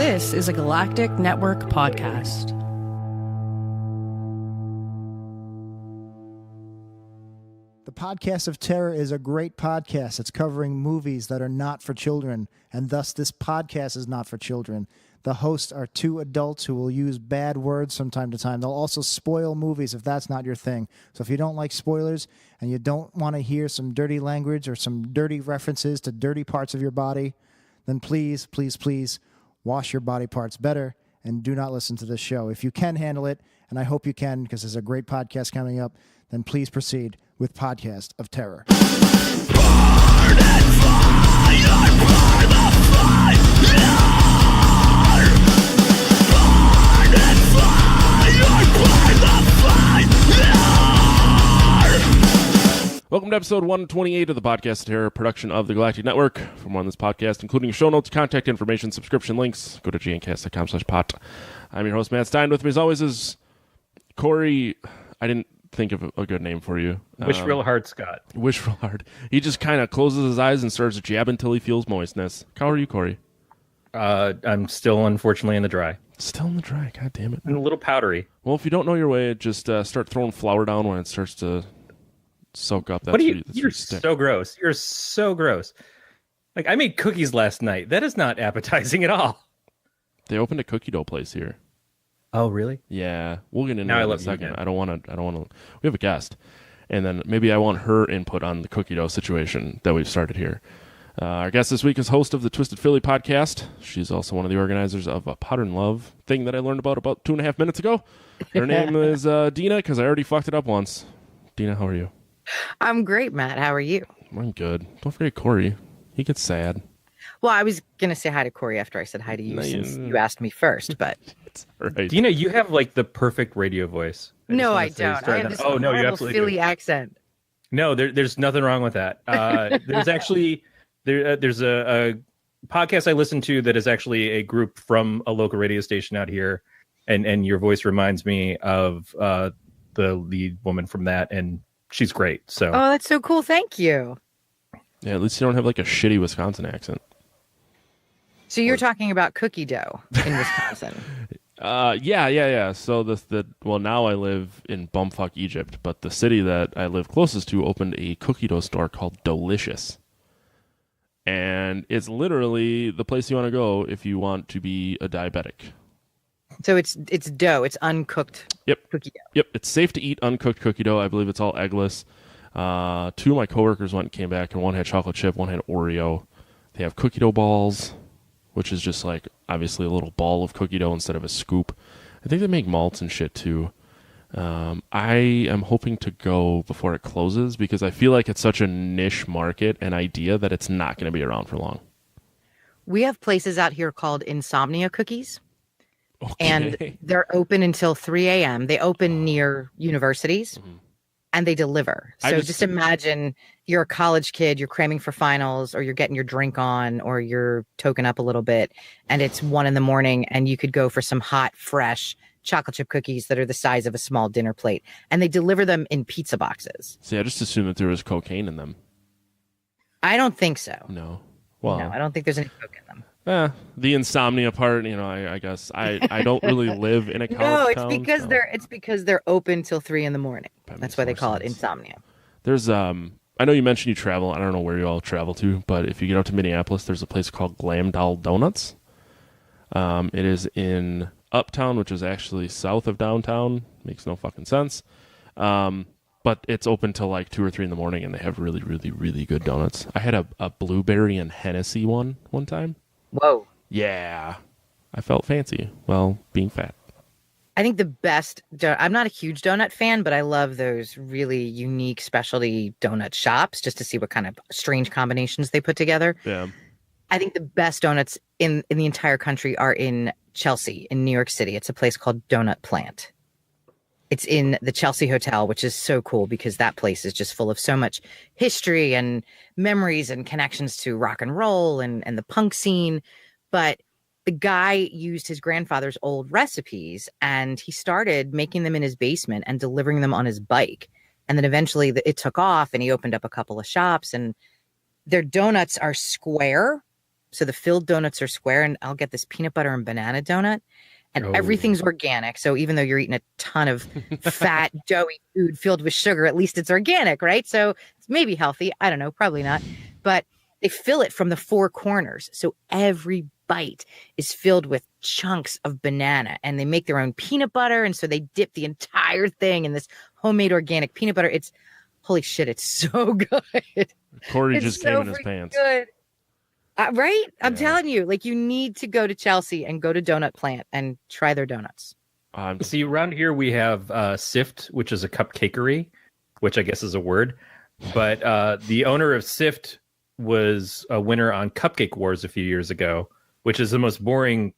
This is a Galactic Network podcast. The Podcast of Terror is a great podcast. It's covering movies that are not for children, and thus this podcast is not for children. The hosts are two adults who will use bad words from time to time. They'll also spoil movies if that's not your thing. So if you don't like spoilers and you don't want to hear some dirty language or some dirty references to dirty parts of your body, then please, please, please wash your body parts better and do not listen to this show. If you can handle it, and I hope you can because there's a great podcast coming up, then please proceed with Podcast of Terror. Burn and fire, burn the fire. Burn and fire, burn the fire. Welcome to episode 128 of the Podcast of Terror, production of the Galactic Network. For more on this podcast, including show notes, contact information, subscription links, go to gncast.com/pot. I'm your host, Matt Stein. With me as always is Corey. I didn't think of a good name for you. Wish real hard, Scott. Wish real hard. He just kind of closes his eyes and starts jabbing until he feels moistness. How are you, Corey? I'm still, unfortunately, in the dry. Still in the dry. God damn it. And a little powdery. Well, if you don't know your way, just start throwing flour down when it starts to soak up. What are you? You're so gross. You're so gross. Like, I made cookies last night. That is not appetizing at all. They opened a cookie dough place here. Oh, really? Yeah, we'll get into Now that I in a love you second. again. I don't want to. We have a guest, and then maybe I want her input on the cookie dough situation that we've started here. Our guest this week is host of the Twisted Philly podcast. She's also one of the organizers of a Podern Love thing that I learned about 2.5 minutes ago. Her name is Deana, because I already fucked it up once. Deana, how are you? I'm great, Matt. How are you? I'm good. Don't forget Corey. He gets sad. Well, I was going to say hi to Corey after I said hi to you since you asked me first, but... It's all right. Deana, you have, like, the perfect radio voice. No, I don't. I have this horrible Philly accent. No, there's nothing wrong with that. There's actually... There's a podcast I listen to that is actually a group from a local radio station out here, and your voice reminds me of the lead woman from that, and she's great. So Oh, that's so cool. Thank you. Yeah, at least you don't have like a shitty Wisconsin accent. So you're talking about cookie dough in Wisconsin. Yeah. So well, now I live in bumfuck Egypt, but the city that I live closest to opened a cookie dough store called Delicious. And it's literally the place you want to go if you want to be a diabetic. So it's dough. It's uncooked cookie dough. Yep. It's safe to eat uncooked cookie dough. I believe it's all eggless. Two of my coworkers went and came back, and one had chocolate chip, one had Oreo. They have cookie dough balls, which is just like obviously a little ball of cookie dough instead of a scoop. I think they make malts and shit too. I am hoping to go before it closes because I feel like it's such a niche market and idea that it's not going to be around for long. We have places out here called Insomnia Cookies. Okay. And they're open until 3 a.m. They open near universities. Mm-hmm. And they deliver. So just imagine you're a college kid, you're cramming for finals, or you're getting your drink on, or you're token up a little bit, and it's 1 a.m, and you could go for some hot, fresh chocolate chip cookies that are the size of a small dinner plate. And they deliver them in pizza boxes. See, I just assumed that there was cocaine in them. I don't think so. No. Well, no, I don't think there's any coke in them. The insomnia part, I guess I don't really live in a college town. It's because they're open till 3 a.m. That's why they call it insomnia. There's I know you mentioned you travel. I don't know where you all travel to, but if you get out to Minneapolis, there's a place called Glam Doll Donuts. It is in Uptown, which is actually south of downtown. Makes no fucking sense. But it's open till like 2 or 3 a.m, and they have really, really, really good donuts. I had a blueberry and Hennessy one time. Whoa. Yeah. I felt fancy. Well, being fat. I think the best, I'm not a huge donut fan, but I love those really unique specialty donut shops just to see what kind of strange combinations they put together. Yeah. I think the best donuts in the entire country are in Chelsea, in New York City. It's a place called Donut Plant. It's in the Chelsea Hotel, which is so cool because that place is just full of so much history and memories and connections to rock and roll and the punk scene. But the guy used his grandfather's old recipes and he started making them in his basement and delivering them on his bike. And then eventually it took off and he opened up a couple of shops, and their donuts are square So the filled donuts are square, and I'll get this peanut butter and banana donut, and everything's organic. So even though you're eating a ton of fat, doughy food filled with sugar, at least it's organic, right? So it's maybe healthy. I don't know, probably not. But they fill it from the four corners. So every bite is filled with chunks of banana, and they make their own peanut butter. And so they dip the entire thing in this homemade organic peanut butter. It's holy shit. It's so good. Corey It's just so came in his freaking pants. Good. Right? I'm Yeah. telling you, like, you need to go to Chelsea and go to Donut Plant and try their donuts. See, around here we have Sift, which is a cupcakery, which I guess is a word. But the owner of Sift was a winner on Cupcake Wars a few years ago, which is the most boring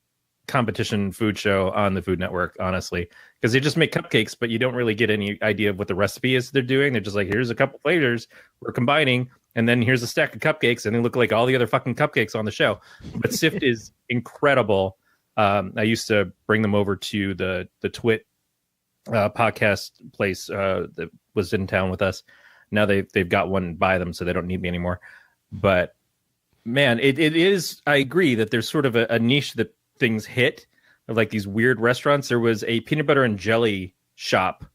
competition food show on the Food Network, honestly, because they just make cupcakes, but you don't really get any idea of what the recipe is they're doing. They're just like, here's a couple flavors we're combining, and then here's a stack of cupcakes, and they look like all the other fucking cupcakes on the show. But Sift is incredible. I used to bring them over to the Twit podcast place that was in town with us. Now they've got one by them, so they don't need me anymore. But man, it is. I agree that there's sort of a niche that things hit of like these weird restaurants. There was a peanut butter and jelly shop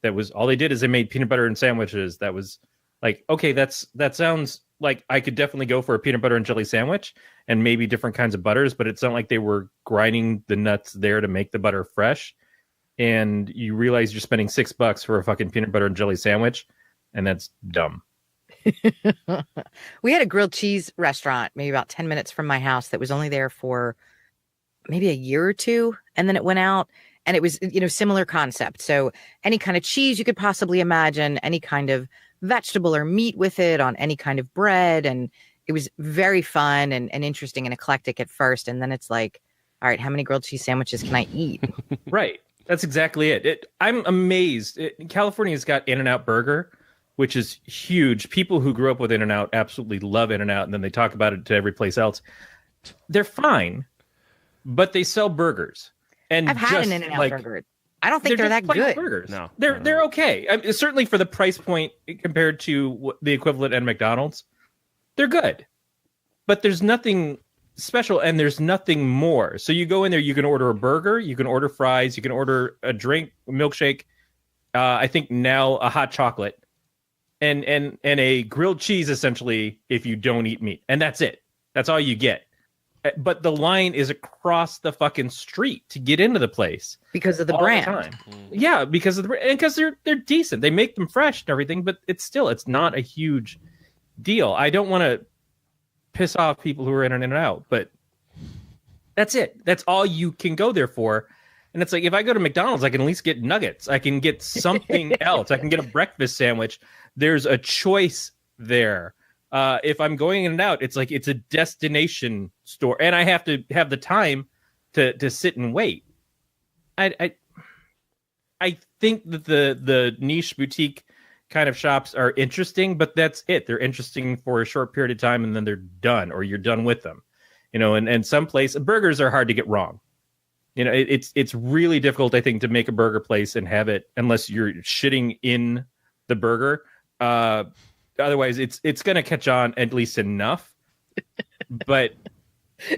that was all they did is they made peanut butter and sandwiches. That was like, okay, that sounds like I could definitely go for a peanut butter and jelly sandwich and maybe different kinds of butters, but it's not like they were grinding the nuts there to make the butter fresh. And you realize you're spending $6 for a fucking peanut butter and jelly sandwich, and that's dumb. We had a grilled cheese restaurant maybe about 10 minutes from my house that was only there for maybe a year or two, and then it went out, and it was, similar concept. So any kind of cheese you could possibly imagine, any kind of vegetable or meat with it on any kind of bread, and it was very fun and interesting and eclectic at first, and then it's like, all right, how many grilled cheese sandwiches can I eat? Right. That's exactly it. I'm amazed. California's got In-N-Out Burger, which is huge. People who grew up with In-N-Out absolutely love In-N-Out, and then they talk about it to every place else. They're fine, but they sell burgers. And I've had an In-N-Out burger. I don't think they're that good. Burgers. No, they're okay. I mean, certainly for the price point compared to the equivalent at McDonald's, they're good. But there's nothing special, and there's nothing more. So you go in there, you can order a burger, you can order fries, you can order a drink, a milkshake. I think now a hot chocolate. And a grilled cheese, essentially, if you don't eat meat. And that's it. That's all you get. But the line is across the fucking street to get into the place. Because of the all brand. The time. Yeah, because of the brand. And because they're decent. They make them fresh and everything, but it's not a huge deal. I don't want to piss off people who are in and out, but that's it. That's all you can go there for. And it's like, if I go to McDonald's, I can at least get nuggets. I can get something else. I can get a breakfast sandwich. There's a choice there. If I'm going in and out, it's like it's a destination store, and I have to have the time to sit and wait. I think that the niche boutique kind of shops are interesting, but that's it. They're interesting for a short period of time, and then they're done, or you're done with them. And some place burgers are hard to get wrong. It's really difficult, I think, to make a burger place and have it unless you're shitting in the burger. Otherwise, it's going to catch on at least enough. But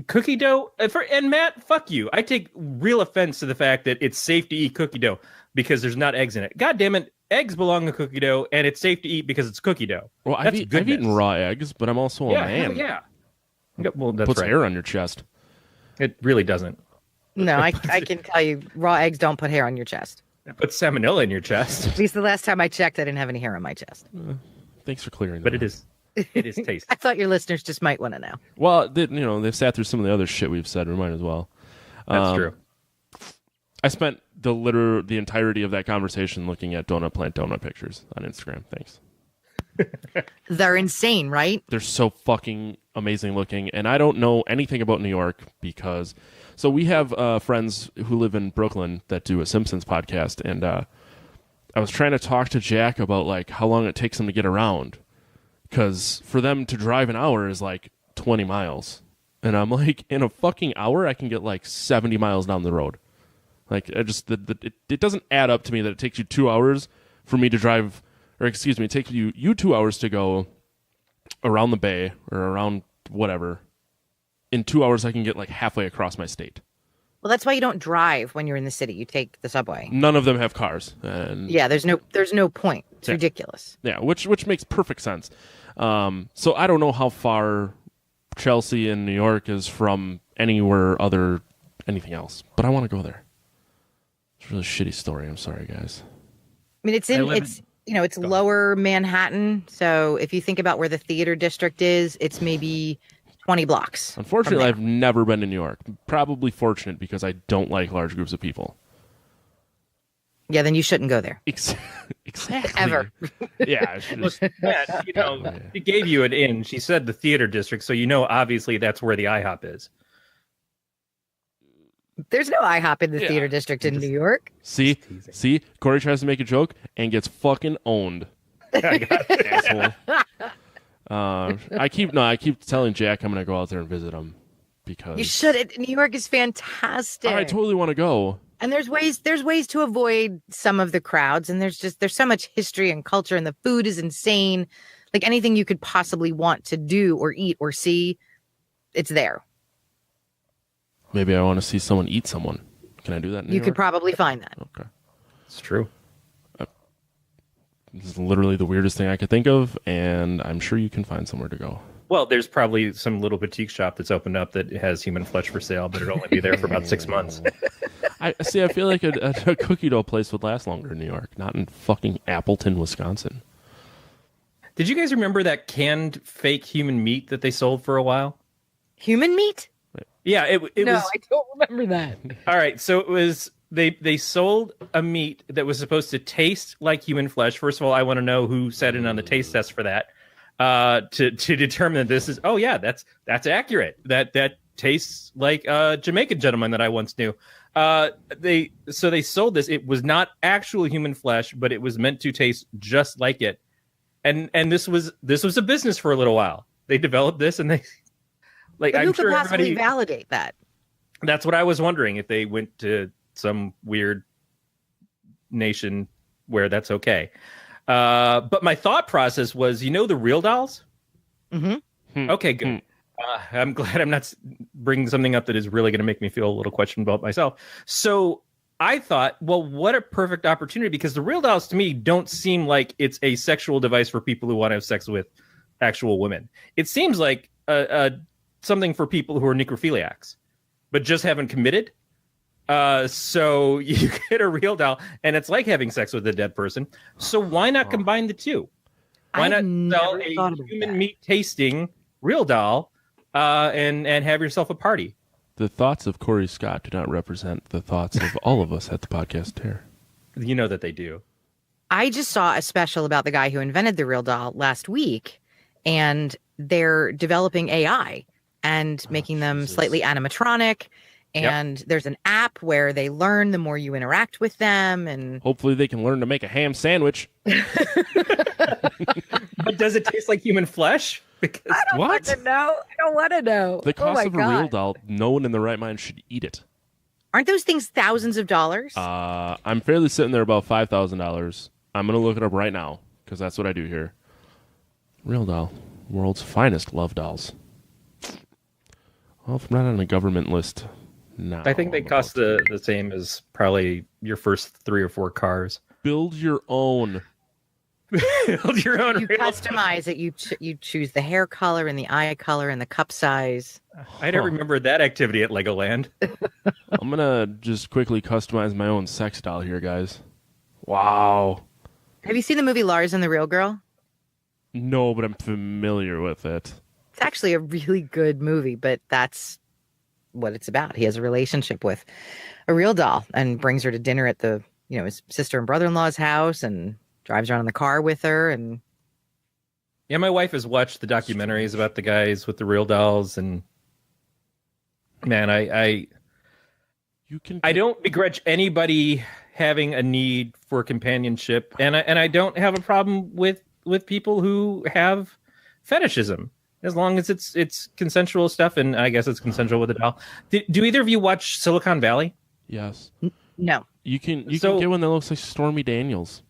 cookie dough, and Matt, fuck you. I take real offense to the fact that it's safe to eat cookie dough because there's not eggs in it. God damn it, eggs belong in cookie dough, and it's safe to eat because it's cookie dough. Well, I've eaten raw eggs, but I'm also a man. Yeah. Well, that's Puts right. hair on your chest. It really doesn't. No, I can tell you, raw eggs don't put hair on your chest. It puts salmonella in your chest. At least the last time I checked, I didn't have any hair on my chest. Thanks for clearing that. But it is tasty. I thought your listeners just might want to know. Well, they've sat through some of the other shit we've said. We might as well. That's true. I spent the entirety of that conversation looking at Donut Plant donut pictures on Instagram. Thanks. They're insane, right? They're so fucking amazing looking, and I don't know anything about New York because... So we have friends who live in Brooklyn that do a Simpsons podcast, and I was trying to talk to Jack about like how long it takes them to get around, because for them to drive an hour is like 20 miles, and I'm like, in a fucking hour I can get like 70 miles down the road. Like it doesn't add up to me that it takes you 2 hours for me to drive, or excuse me, it takes you 2 hours to go around the bay or around whatever. in 2 hours I can get like halfway across my state. Well, that's why you don't drive when you're in the city. You take the subway. None of them have cars. And Yeah, there's no point. It's ridiculous. yeah, which makes perfect sense. So I don't know how far Chelsea and New York is from anywhere other anything else, but I want to go there. It's a really shitty story. I'm sorry, guys. I mean, it's lower Manhattan. So if you think about where the theater district is, it's maybe 20 blocks. Unfortunately, I've never been to New York. Probably fortunate because I don't like large groups of people. Yeah, then you shouldn't go there. Exactly. Ever. Yeah. Yeah, she gave you an in. She said the theater district, so obviously that's where the IHOP is. There's no IHOP in the theater district in New York. See, Corey tries to make a joke and gets fucking owned. Asshole. I keep telling Jack I'm gonna go out there and visit him because You should. New York is fantastic. I totally want to go. And there's ways to avoid some of the crowds, and there's so much history and culture, and the food is insane. Like anything you could possibly want to do or eat or see, it's there. Maybe I want to see someone eat someone. Can I do that in New You York? could probably find that. Okay. It's true. This is literally the weirdest thing I could think of, and I'm sure you can find somewhere to go. Well, there's probably some little boutique shop that's opened up that has human flesh for sale, but it'll only be there for about 6 months. I feel like a cookie dough place would last longer in New York, not in fucking Appleton, Wisconsin. Did you guys remember that canned fake human meat that they sold for a while? Human meat? Yeah, it No, was. I don't remember that. All right, so it was they sold a meat that was supposed to taste like human flesh. First of all, I want to know who sat in on the taste test for that to determine that this is that's accurate. That tastes like a Jamaican gentleman that I once knew. They sold this. It was not actual human flesh, but it was meant to taste just like it. And this was a business for a little while. They developed this, and they like But I'm who sure could possibly everybody. validate that? That's what I was wondering, if they went to some weird nation where that's okay. But my thought process was, the real dolls? Mm-hmm. Okay, good. I'm glad I'm not bringing something up that is really going to make me feel a little questionable about myself. So I thought, well, what a perfect opportunity, because the real dolls to me don't seem like it's a sexual device for people who want to have sex with actual women. It seems like something for people who are necrophiliacs, but just haven't committed. So you get a real doll, and it's like having sex with a dead person. So why not combine the two? Why I've not sell never a thought about human that. meat tasting real doll, and have yourself a party? The thoughts of Corey Scott do not represent the thoughts of all of us at the podcast Terror. You know that they do. I just saw a special about the guy who invented the real doll last week, and they're developing AI and making them slightly animatronic. And there's an app where they learn the more you interact with them. And Hopefully they can learn to make a ham sandwich. But does it taste like human flesh? Because I don't want to know. I don't want to know. The cost oh my of a God. real doll, no one in the right mind should eat it. Aren't those things thousands of dollars? I'm fairly sitting there about $5,000. I'm going to look it up right now because that's what I do here. Real doll. World's finest love dolls. Well, if I'm not on a government list now. I think they I'm cost about the same as probably your first 3 or 4 cars. to build your own. Build your own You real customize it. You choose the hair color and the eye color and the cup size. I don't remember that activity at Legoland. I'm going to just quickly customize my own sex doll here, guys. Wow. Have you seen the movie Lars and the Real Girl? No, but I'm familiar with it. It's actually a really good movie, but that's what it's about. He has a relationship with a real doll and brings her to dinner at the, his sister and brother-in-law's house and drives around in the car with her. And Yeah, my wife has watched the documentaries about the guys with the real dolls, and man, I don't begrudge anybody having a need for companionship, and I don't have a problem with people who have fetishism, as long as it's consensual stuff, and I guess it's consensual with a doll. Do either of you watch Silicon Valley? Yes. no. You can So- get one that looks like Stormy Daniels.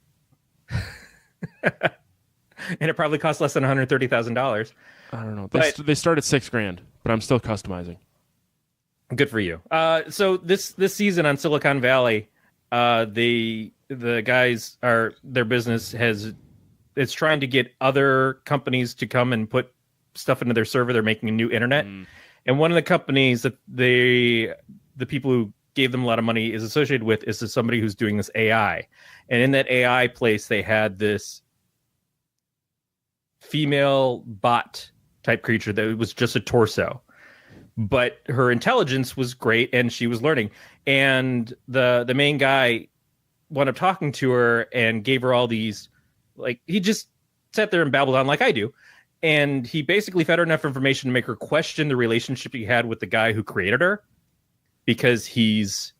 And it probably costs less than $130,000. I don't know. But- They start at $6,000, but I'm still customizing. Good for you. So this season on Silicon Valley, the guys their business it's trying to get other companies to come and put stuff into their server. They're making a new internet, and one of the companies that the people who gave them a lot of money is associated with is somebody who's doing this AI, and in that AI place they had this female bot type creature that was just a torso. But her intelligence was great, and she was learning. And the main guy wound up talking to her and gave her all these, like, he just sat there and babbled on like I do. And he basically fed her enough information to make her question the relationship he had with the guy who created her, because he's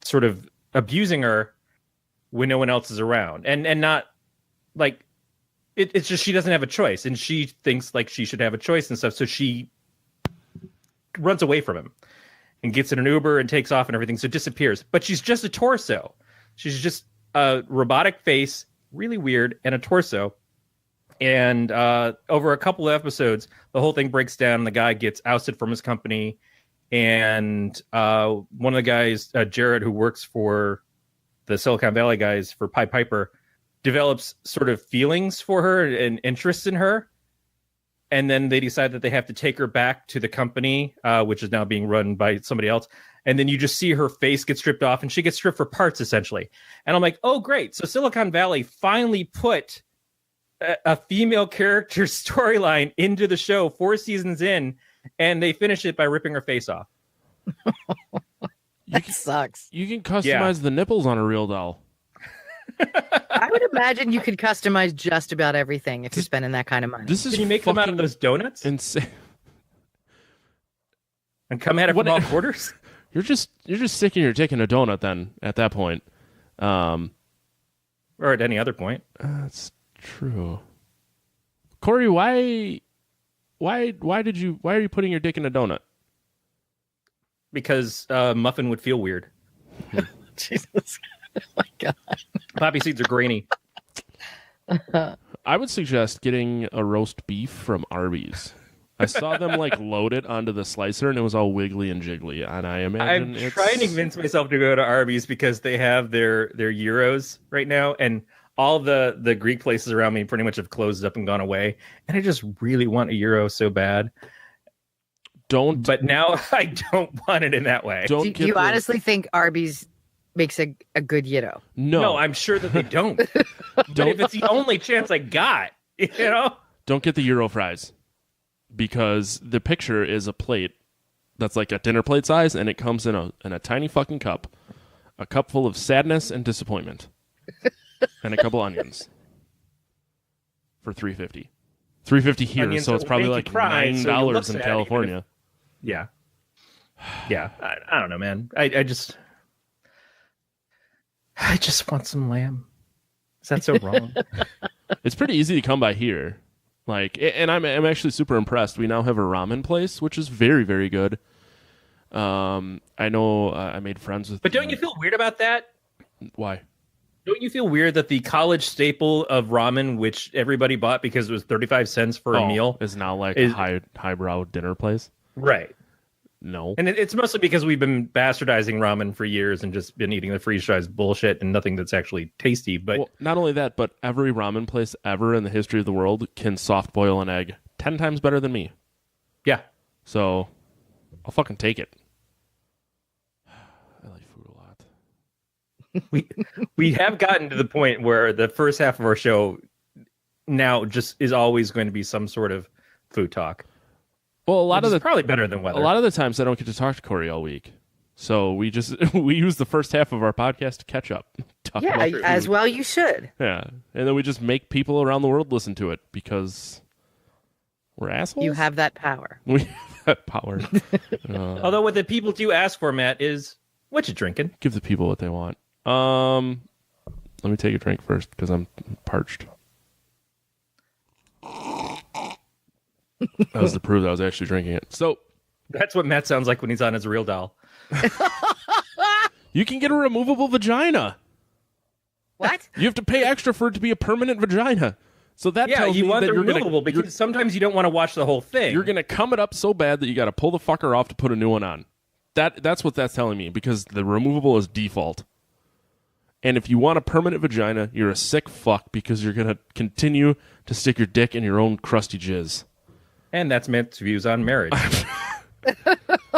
sort of abusing her when no one else is around. And not like it's just she doesn't have a choice, and she thinks like she should have a choice and stuff. So she runs away from him and gets in an Uber and takes off and everything. So disappears. But she's just a torso. She's just a robotic face, really weird, and a torso. And over a couple of episodes, the whole thing breaks down. The guy gets ousted from his company. And one of the guys, Jared, who works for the Silicon Valley guys for Pied Piper, develops sort of feelings for her and interests in her. And then they decide that they have to take her back to the company, which is now being run by somebody else. And then you just see her face get stripped off, and she gets stripped for parts, essentially. And I'm like, oh, great. So Silicon Valley finally put a female character storyline into the show 4 seasons in, and they finish it by ripping her face off. That sucks. You can customize the nipples on a real doll. I would imagine you could customize just about everything if you're spending that kind of money. This is Can you make them out of those donuts insane. and come at it from all quarters? You're just sticking your dick in a donut then at that point. Or at any other point. That's true. Corey, why are you putting your dick in a donut? Because muffin would feel weird. Jesus. Oh my God. Poppy seeds are grainy. I would suggest getting a roast beef from Arby's. I saw them like load it onto the slicer, and it was all wiggly and jiggly. And I imagine I'm trying to convince myself to go to Arby's because they have their gyros right now, and all the Greek places around me pretty much have closed up and gone away. And I just really want a gyro so bad. But now I don't want it in that way. Do you honestly think Arby's makes a good gyro? No, I'm sure that they don't. But if it's the only chance I got, don't get the Euro fries, because the picture is a plate that's like a dinner plate size, and it comes in a tiny fucking cup, a cup full of sadness and disappointment, and a couple onions for $3.50. $3.50 here, Onions so it's probably like $9 in California. Yeah. I don't know, man. I just want some lamb. Is that so wrong? It's pretty easy to come by here. Like, and I'm actually super impressed. We now have a ramen place, which is very, very good. I know I made friends with. But don't you feel weird about that? Why? Don't you feel weird that the college staple of ramen, which everybody bought because it was 35 cents for a meal, is now like a highbrow dinner place? Right. No. And it's mostly because we've been bastardizing ramen for years and just been eating the freeze-dried bullshit and nothing that's actually tasty. But well, not only that, but every ramen place ever in the history of the world can soft boil an egg 10 times better than me. Yeah. So I'll fucking take it. I like food a lot. We have gotten to the point where the first half of our show now just is always going to be some sort of food talk. Well, a lot of probably better than weather. A lot of the times I don't get to talk to Corey all week, so we use the first half of our podcast to catch up. Yeah, as well you should. Yeah, and then we just make people around the world listen to it because we're assholes. You have that power. We have that power. Although what the people do ask for, Matt, is what you drinking? Give the people what they want. Let me take a drink first because I'm parched. That was to prove that I was actually drinking it. So that's what Matt sounds like when he's on his real doll. You can get a removable vagina. What? You have to pay extra for it to be a permanent vagina. So that Yeah, tells you me want that the you're removable because sometimes you don't want to watch the whole thing. You're gonna cum it up so bad that you got to pull the fucker off to put a new one on. That's what that's telling me, because the removable is default. And if you want a permanent vagina, you're a sick fuck, because you're gonna continue to stick your dick in your own crusty jizz. And that's Matt's views on marriage.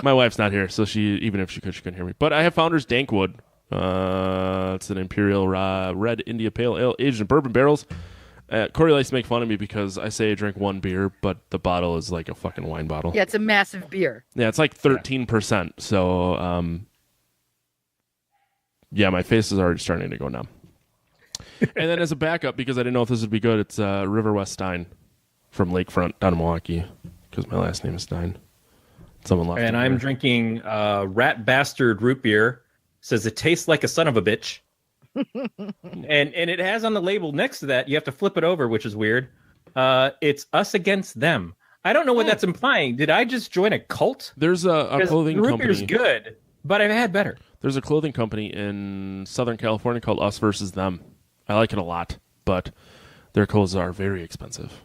My wife's not here, so even if she could, she couldn't hear me. But I have Founder's Dankwood. It's an Imperial Red India Pale Ale aged in bourbon barrels. Corey likes to make fun of me because I say I drink one beer, but the bottle is like a fucking wine bottle. Yeah, it's a massive beer. Yeah, it's like 13%. So, yeah, my face is already starting to go numb. And then as a backup, because I didn't know if this would be good, it's River West Stein from Lakefront down in Milwaukee, because my last name is Stein. Someone left. And I'm drinking Rat Bastard root beer. Says it tastes like a son of a bitch. and it has on the label next to that, you have to flip it over, which is weird. It's us against them. I don't know what that's implying. Did I just join a cult? There's a clothing root company. beer's good, but I've had better. There's a clothing company in Southern California called Us Versus Them. I like it a lot, but their clothes are very expensive.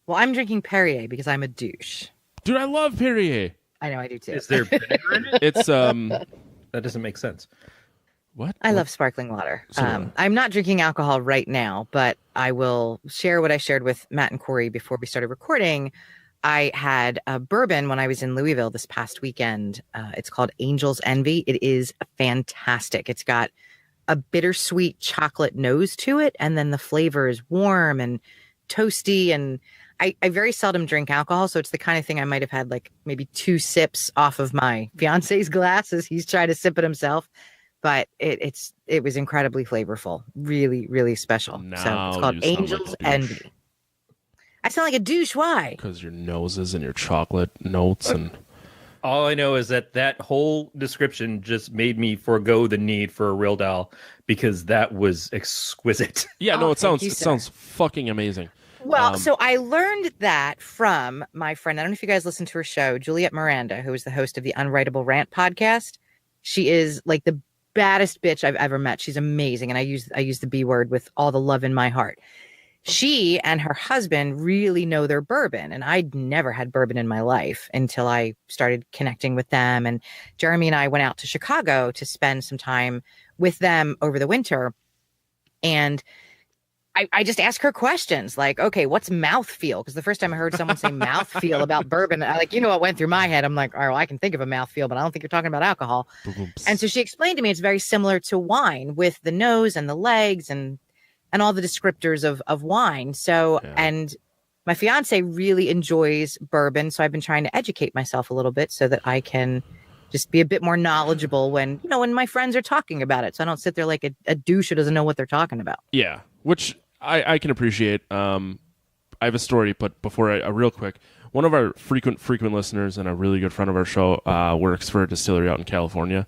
Well, I'm drinking Perrier because I'm a douche. Dude, I love Perrier. I know, I do too. Is there vinegar in it? It's That doesn't make sense. what? I love sparkling water. So- I'm not drinking alcohol right now, but I will share what I shared with Matt and Corey before we started recording. I had a bourbon when I was in Louisville this past weekend. It's called Angel's Envy. It is fantastic. It's got a bittersweet chocolate nose to it, and then the flavor is warm and toasty. And I very seldom drink alcohol, so it's the kind of thing I might have had like maybe 2 sips off of my fiance's glass as he's trying to sip it himself. But it was incredibly flavorful, really, really special. Now so it's called you sound Angel's like a douche. Envy. I sound like a douche. Why? Because your noses and your chocolate notes and All I know is that whole description just made me forego the need for a real doll because that was exquisite. yeah, no, Oh, it thank sounds you, it sir. sounds fucking amazing. Well, so I learned that from my friend. I don't know if you guys listen to her show, Juliet Miranda, who is the host of the Unwritable Rant podcast. She is like the baddest bitch I've ever met. She's amazing, and I use the B word with all the love in my heart. She and her husband really know their bourbon, and I'd never had bourbon in my life until I started connecting with them. And Jeremy and I went out to Chicago to spend some time with them over the winter, and I just asked her questions like, okay, what's mouthfeel? Because the first time I heard someone say mouthfeel about bourbon, what went through my head? I'm like, all right, well, I can think of a mouthfeel, but I don't think you're talking about alcohol. And so she explained to me it's very similar to wine with the nose and the legs and all the descriptors of wine. So, Yeah. And my fiance really enjoys bourbon. So I've been trying to educate myself a little bit so that I can just be a bit more knowledgeable when my friends are talking about it. So I don't sit there like a douche who doesn't know what they're talking about. Yeah, which I can appreciate. I have a story, but before real quick, one of our frequent listeners and a really good friend of our show works for a distillery out in California,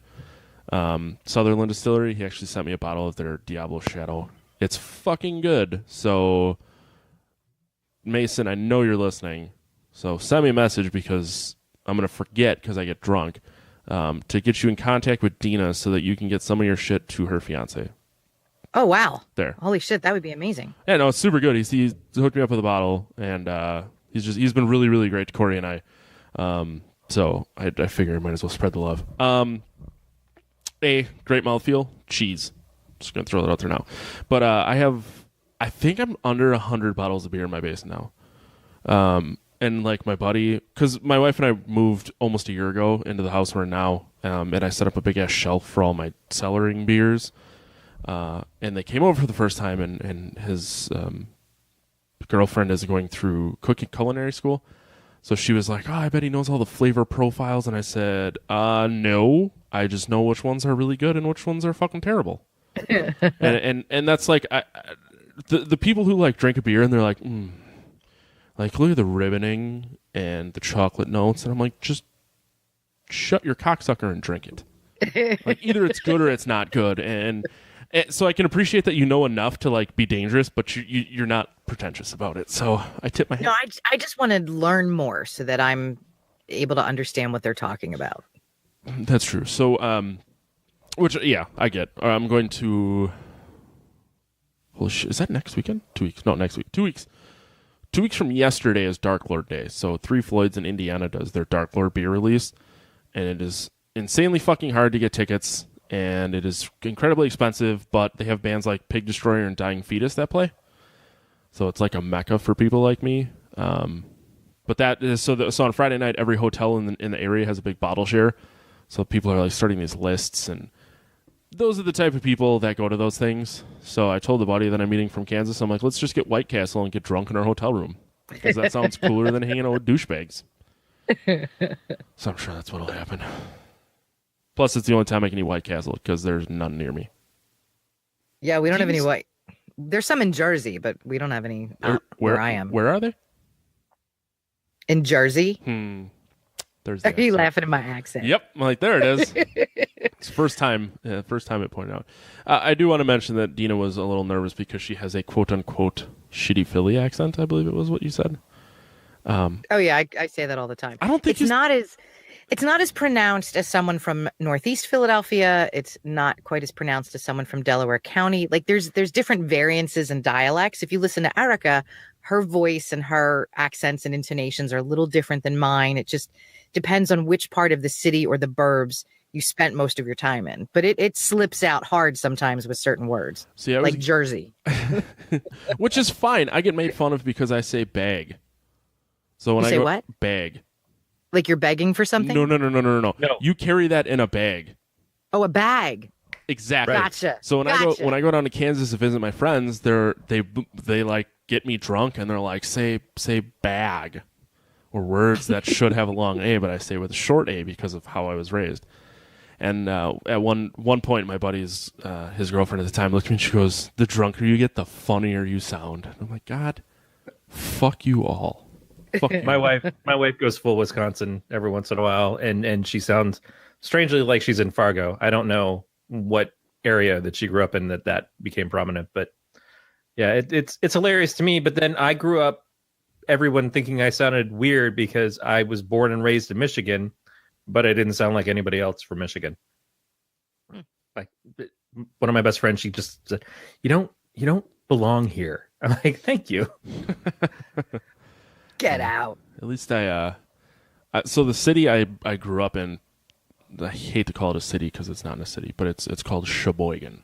Sutherland Distillery. He actually sent me a bottle of their Diablo Shadow. It's fucking good. So, Mason, I know you're listening. So send me a message because I'm going to forget because I get drunk to get you in contact with Deana so that you can get some of your shit to her fiance. Oh, wow. There. Holy shit. That would be amazing. Yeah, no, it's super good. He's hooked me up with a bottle, and he's been really, really great to Corey and I. So I figure I might as well spread the love. A great mouthfeel, cheese. Just gonna throw that out there now. But I think I'm under 100 bottles of beer in my basement now. And like my buddy, because my wife and I moved almost a year ago into the house we're in now, and I set up a big ass shelf for all my cellaring beers. And they came over for the first time, and his girlfriend is going through culinary school. So she was like, oh, I bet he knows all the flavor profiles. And I said, no, I just know which ones are really good and which ones are fucking terrible. and that's like, the people who like drink a beer and they're like, like look at the ribboning and the chocolate notes. And I'm like, just shut your cocksucker and drink it. Like either it's good or it's not good. And so I can appreciate that you know enough to like be dangerous, but you're not pretentious about it. So I tip my hat. No, I just want to learn more so that I'm able to understand what they're talking about. That's true. So, which, yeah, I get. I'm going to Holy shit, is that next weekend? 2 weeks. No, next week. 2 weeks. 2 weeks from yesterday is Dark Lord Day. So Three Floyds in Indiana does their Dark Lord beer release. And it is insanely fucking hard to get tickets. And it is incredibly expensive. But they have bands like Pig Destroyer and Dying Fetus that play. So it's like a mecca for people like me. But that is so on Friday night, every hotel in the area has a big bottle share. So people are like starting these lists, and those are the type of people that go to those things. So I told the buddy that I'm meeting from Kansas, I'm like, let's just get White Castle and get drunk in our hotel room, because that sounds cooler than hanging out with douchebags. So I'm sure that's what'll happen. Plus, it's the only time I can eat White Castle because there's none near me. Yeah, we don't have any white. There's some in Jersey, but we don't have any where I am. Where are they? In Jersey. There's Are you laughing at my accent? Yep, I'm like, there it is. It's first time it pointed out. I do want to mention that Deana was a little nervous because she has a quote-unquote shitty Philly accent, I believe it was what you said. Oh, yeah, I say that all the time. I don't think it's not as pronounced as someone from Northeast Philadelphia. It's not quite as pronounced as someone from Delaware County. Like there's different variances and dialects. If you listen to Erica, her voice and her accents and intonations are a little different than mine. It just depends on which part of the city or the burbs you spent most of your time in. But it slips out hard sometimes with certain words. See, like Jersey. Which is fine. I get made fun of because I say bag. So when you I say go, what? Bag. Like you're begging for something? No. You carry that in a bag. Oh, a bag. Exactly. Gotcha. So when I go down to Kansas to visit my friends, they like get me drunk and they're like, say bag, or words that should have a long A, but I say with a short A because of how I was raised. And at one point, my buddy's his girlfriend at the time looked at me and she goes, "The drunker you get, the funnier you sound." And I'm like, God, fuck you all. Fuck you. My wife goes full Wisconsin every once in a while, and she sounds strangely like she's in Fargo. I don't know what area that she grew up in that became prominent, but yeah, it's hilarious to me. But then I grew up, everyone thinking I sounded weird because I was born and raised in Michigan, but I didn't sound like anybody else from Michigan. Like one of my best friends, she just said, "You don't belong here." I'm like, "Thank you." Get out. At least so the city I grew up in, I hate to call it a city because it's not in a city, but it's called Sheboygan.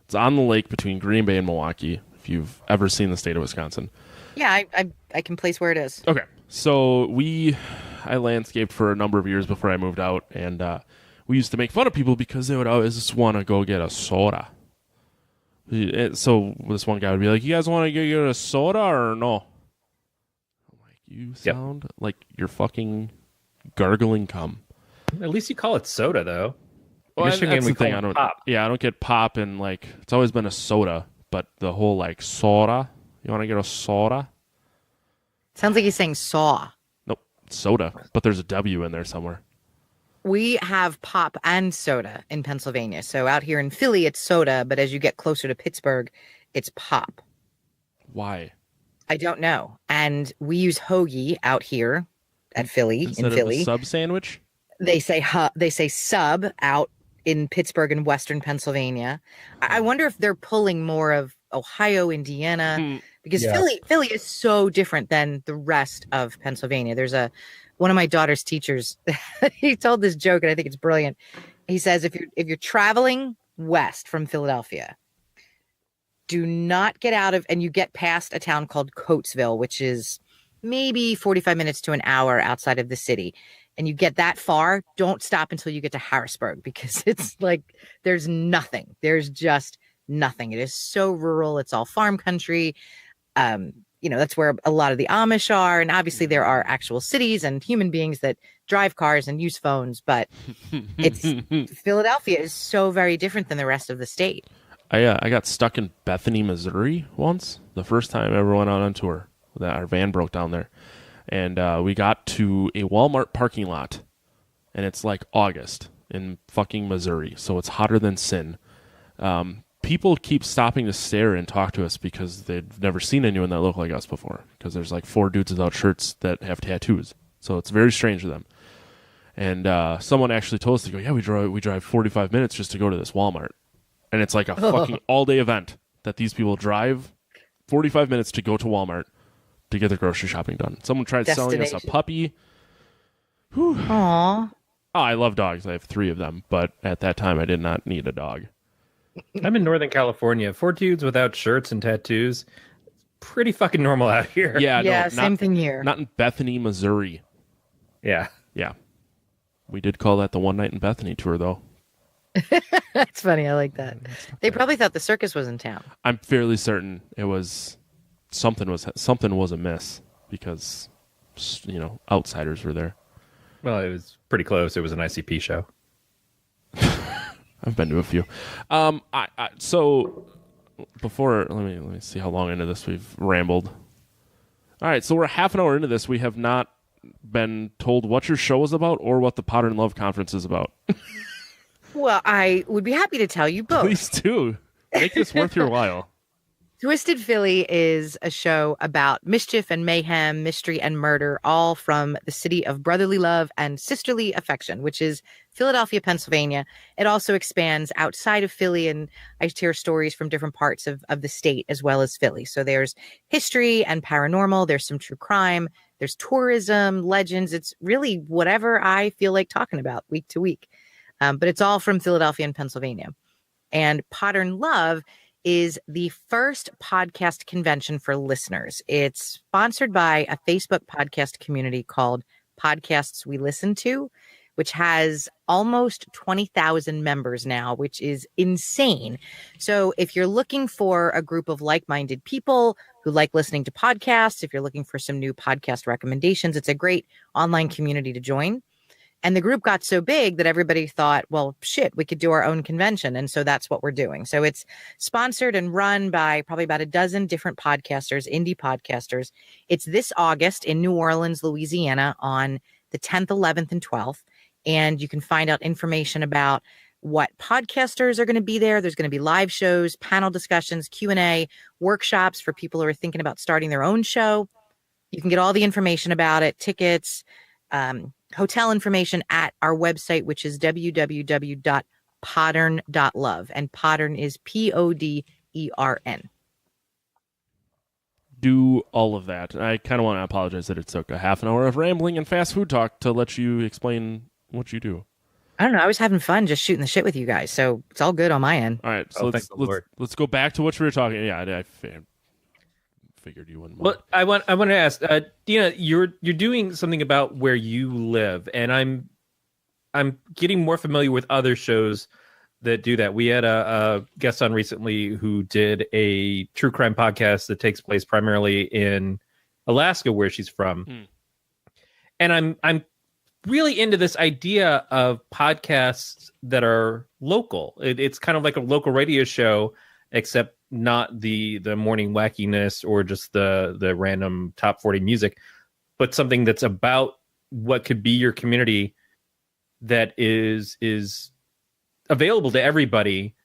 It's on the lake between Green Bay and Milwaukee, if you've ever seen the state of Wisconsin. Yeah, I can place where it is. Okay. So I landscaped for a number of years before I moved out, and we used to make fun of people because they would always just want to go get a soda. So this one guy would be like, "You guys want to go get a soda or no?" You sound like you're fucking gargling cum. At least you call it soda, though. Well, Michigan, that's we the thing. call it pop. Yeah, I don't get pop, and like it's always been a soda. But the whole like soda, you want to get a soda? Sounds like he's saying saw. Nope, soda. But there's a W in there somewhere. We have pop and soda in Pennsylvania. So out here in Philly, it's soda, but as you get closer to Pittsburgh, it's pop. Why? I don't know. And we use hoagie out here at Philly. Instead in Philly, of a sub sandwich. They say sub out in Pittsburgh and Western Pennsylvania. I wonder if they're pulling more of Ohio, Indiana, because Philly is so different than the rest of Pennsylvania. There's one of my daughter's teachers. He told this joke, and I think it's brilliant. He says if you're traveling west from Philadelphia, do not get out of, and you get past a town called Coatesville, which is maybe 45 minutes to an hour outside of the city. And you get that far, don't stop until you get to Harrisburg, because it's like there's nothing. There's just nothing. It is so rural. It's all farm country. That's where a lot of the Amish are. And obviously there are actual cities and human beings that drive cars and use phones. But Philadelphia is so very different than the rest of the state. I got stuck in Bethany, Missouri once. The first time I ever went out on tour. That our van broke down there. And we got to a Walmart parking lot. And it's like August in fucking Missouri. So it's hotter than sin. People keep stopping to stare and talk to us because they've never seen anyone that look like us before. Because there's like 4 dudes without shirts that have tattoos. So it's very strange to them. And someone actually told us to go, yeah, we drive 45 minutes just to go to this Walmart. And it's like a fucking all-day event. that these people drive 45 minutes to go to Walmart to get their grocery shopping done. Someone tried selling us a puppy. Whew. Aww. Oh, I love dogs. I have 3 of them, but at that time I did not need a dog. I'm in Northern California. 4 dudes without shirts and tattoos. Pretty fucking normal out here. Yeah, no, same thing here. Not in Bethany, Missouri. Yeah. Yeah. We did call that the One Night in Bethany tour, though. That's funny. I like that. They probably thought the circus was in town. I'm fairly certain it was something was amiss because, you know, outsiders were there. Well, it was pretty close. It was an ICP show. I've been to a few. So before, let me see how long into this we've rambled. All right, so we're half an hour into this. We have not been told what your show is about or what the Podern Love conference is about. Well, I would be happy to tell you both. Please do. Make this worth your while. Twisted Philly is a show about mischief and mayhem, mystery and murder, all from the city of brotherly love and sisterly affection, which is Philadelphia, Pennsylvania. It also expands outside of Philly, and I hear stories from different parts of the state as well as Philly. So there's history and paranormal. There's some true crime. There's tourism, legends. It's really whatever I feel like talking about week to week. But it's all from Philadelphia and Pennsylvania. And Podern Love is the first podcast convention for listeners. It's sponsored by a Facebook podcast community called Podcasts We Listen To, which has almost 20,000 members now, which is insane. So if you're looking for a group of like-minded people who like listening to podcasts, if you're looking for some new podcast recommendations, it's a great online community to join. And the group got so big that everybody thought, well, shit, we could do our own convention. And so that's what we're doing. So it's sponsored and run by probably about a dozen different podcasters, indie podcasters. It's this August in New Orleans, Louisiana on the 10th, 11th, and 12th. And you can find out information about what podcasters are going to be there. There's going to be live shows, panel discussions, Q&A, workshops for people who are thinking about starting their own show. You can get all the information about it, tickets, hotel information at our website, which is www.podern.love. And Podern is Podern. Do all of that. I kind of want to apologize that it took a half an hour of rambling and fast food talk to let you explain what you do. I don't know. I was having fun just shooting the shit with you guys. So it's all good on my end. All right. So let's go back to what we were talking. Yeah, I figured you wouldn't. Well, I want to ask, Deana, you're doing something about where you live, and I'm getting more familiar with other shows that do that. We had a guest on recently who did a true crime podcast that takes place primarily in Alaska, where she's from. And I'm really into this idea of podcasts that are local. It's kind of like a local radio show, except not the morning wackiness or just the random top 40 music, but something that's about what could be your community that is available to everybody,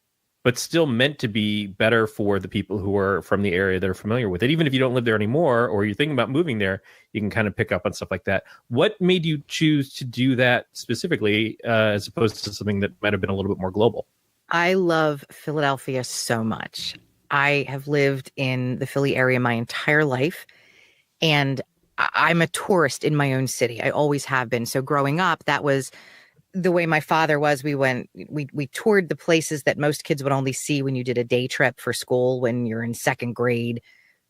but still meant to be better for the people who are from the area that are familiar with it. Even if you don't live there anymore or you're thinking about moving there, you can kind of pick up on stuff like that. What made you choose to do that specifically as opposed to something that might have been a little bit more global? I love Philadelphia so much. I have lived in the Philly area my entire life, and I'm a tourist in my own city. I always have been. So growing up, that was the way my father was. We toured the places that most kids would only see when you did a day trip for school when you're in second grade.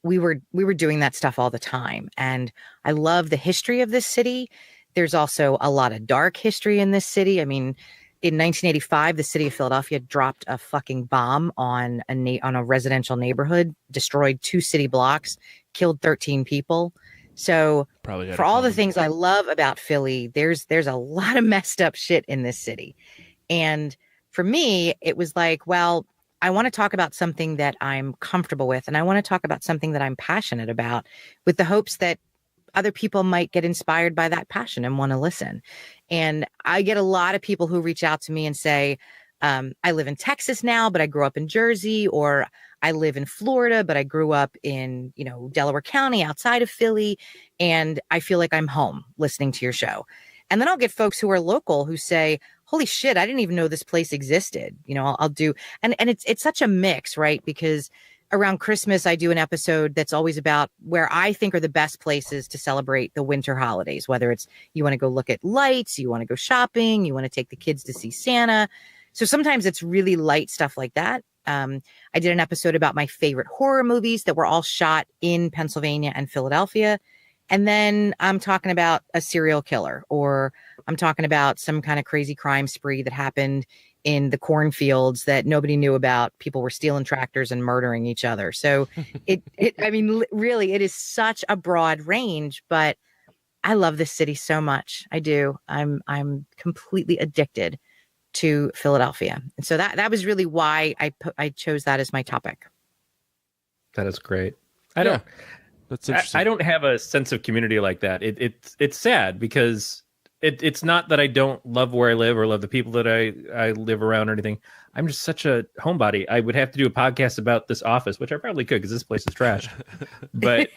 We were doing that stuff all the time. And I love the history of this city. There's also a lot of dark history in this city. I mean, in 1985, the city of Philadelphia dropped a fucking bomb on a residential neighborhood, destroyed 2 city blocks, killed 13 people. So for all the things I love about Philly, there's a lot of messed up shit in this city. And for me, it was like, well, I want to talk about something that I'm comfortable with, and I want to talk about something that I'm passionate about, with the hopes that other people might get inspired by that passion and want to listen. And I get a lot of people who reach out to me and say, I live in Texas now, but I grew up in Jersey, or I live in Florida, but I grew up in, Delaware County outside of Philly. And I feel like I'm home listening to your show. And then I'll get folks who are local who say, holy shit, I didn't even know this place existed. I'll do, and it's such a mix, right? Because around Christmas, I do an episode that's always about where I think are the best places to celebrate the winter holidays, whether it's you want to go look at lights, you want to go shopping, you want to take the kids to see Santa. So sometimes it's really light stuff like that. I did an episode about my favorite horror movies that were all shot in Pennsylvania and Philadelphia. And then I'm talking about a serial killer, or I'm talking about some kind of crazy crime spree that happened in the cornfields that nobody knew about. People were stealing tractors and murdering each other. So really, it is such a broad range, but I love this city so much. I do. I'm completely addicted to Philadelphia. And so that was really why I chose that as my topic. That is great. That's interesting. I don't have a sense of community like that. It's sad because it's not that I don't love where I live or love the people that I live around or anything. I'm just such a homebody. I would have to do a podcast about this office, which I probably could because this place is trash. But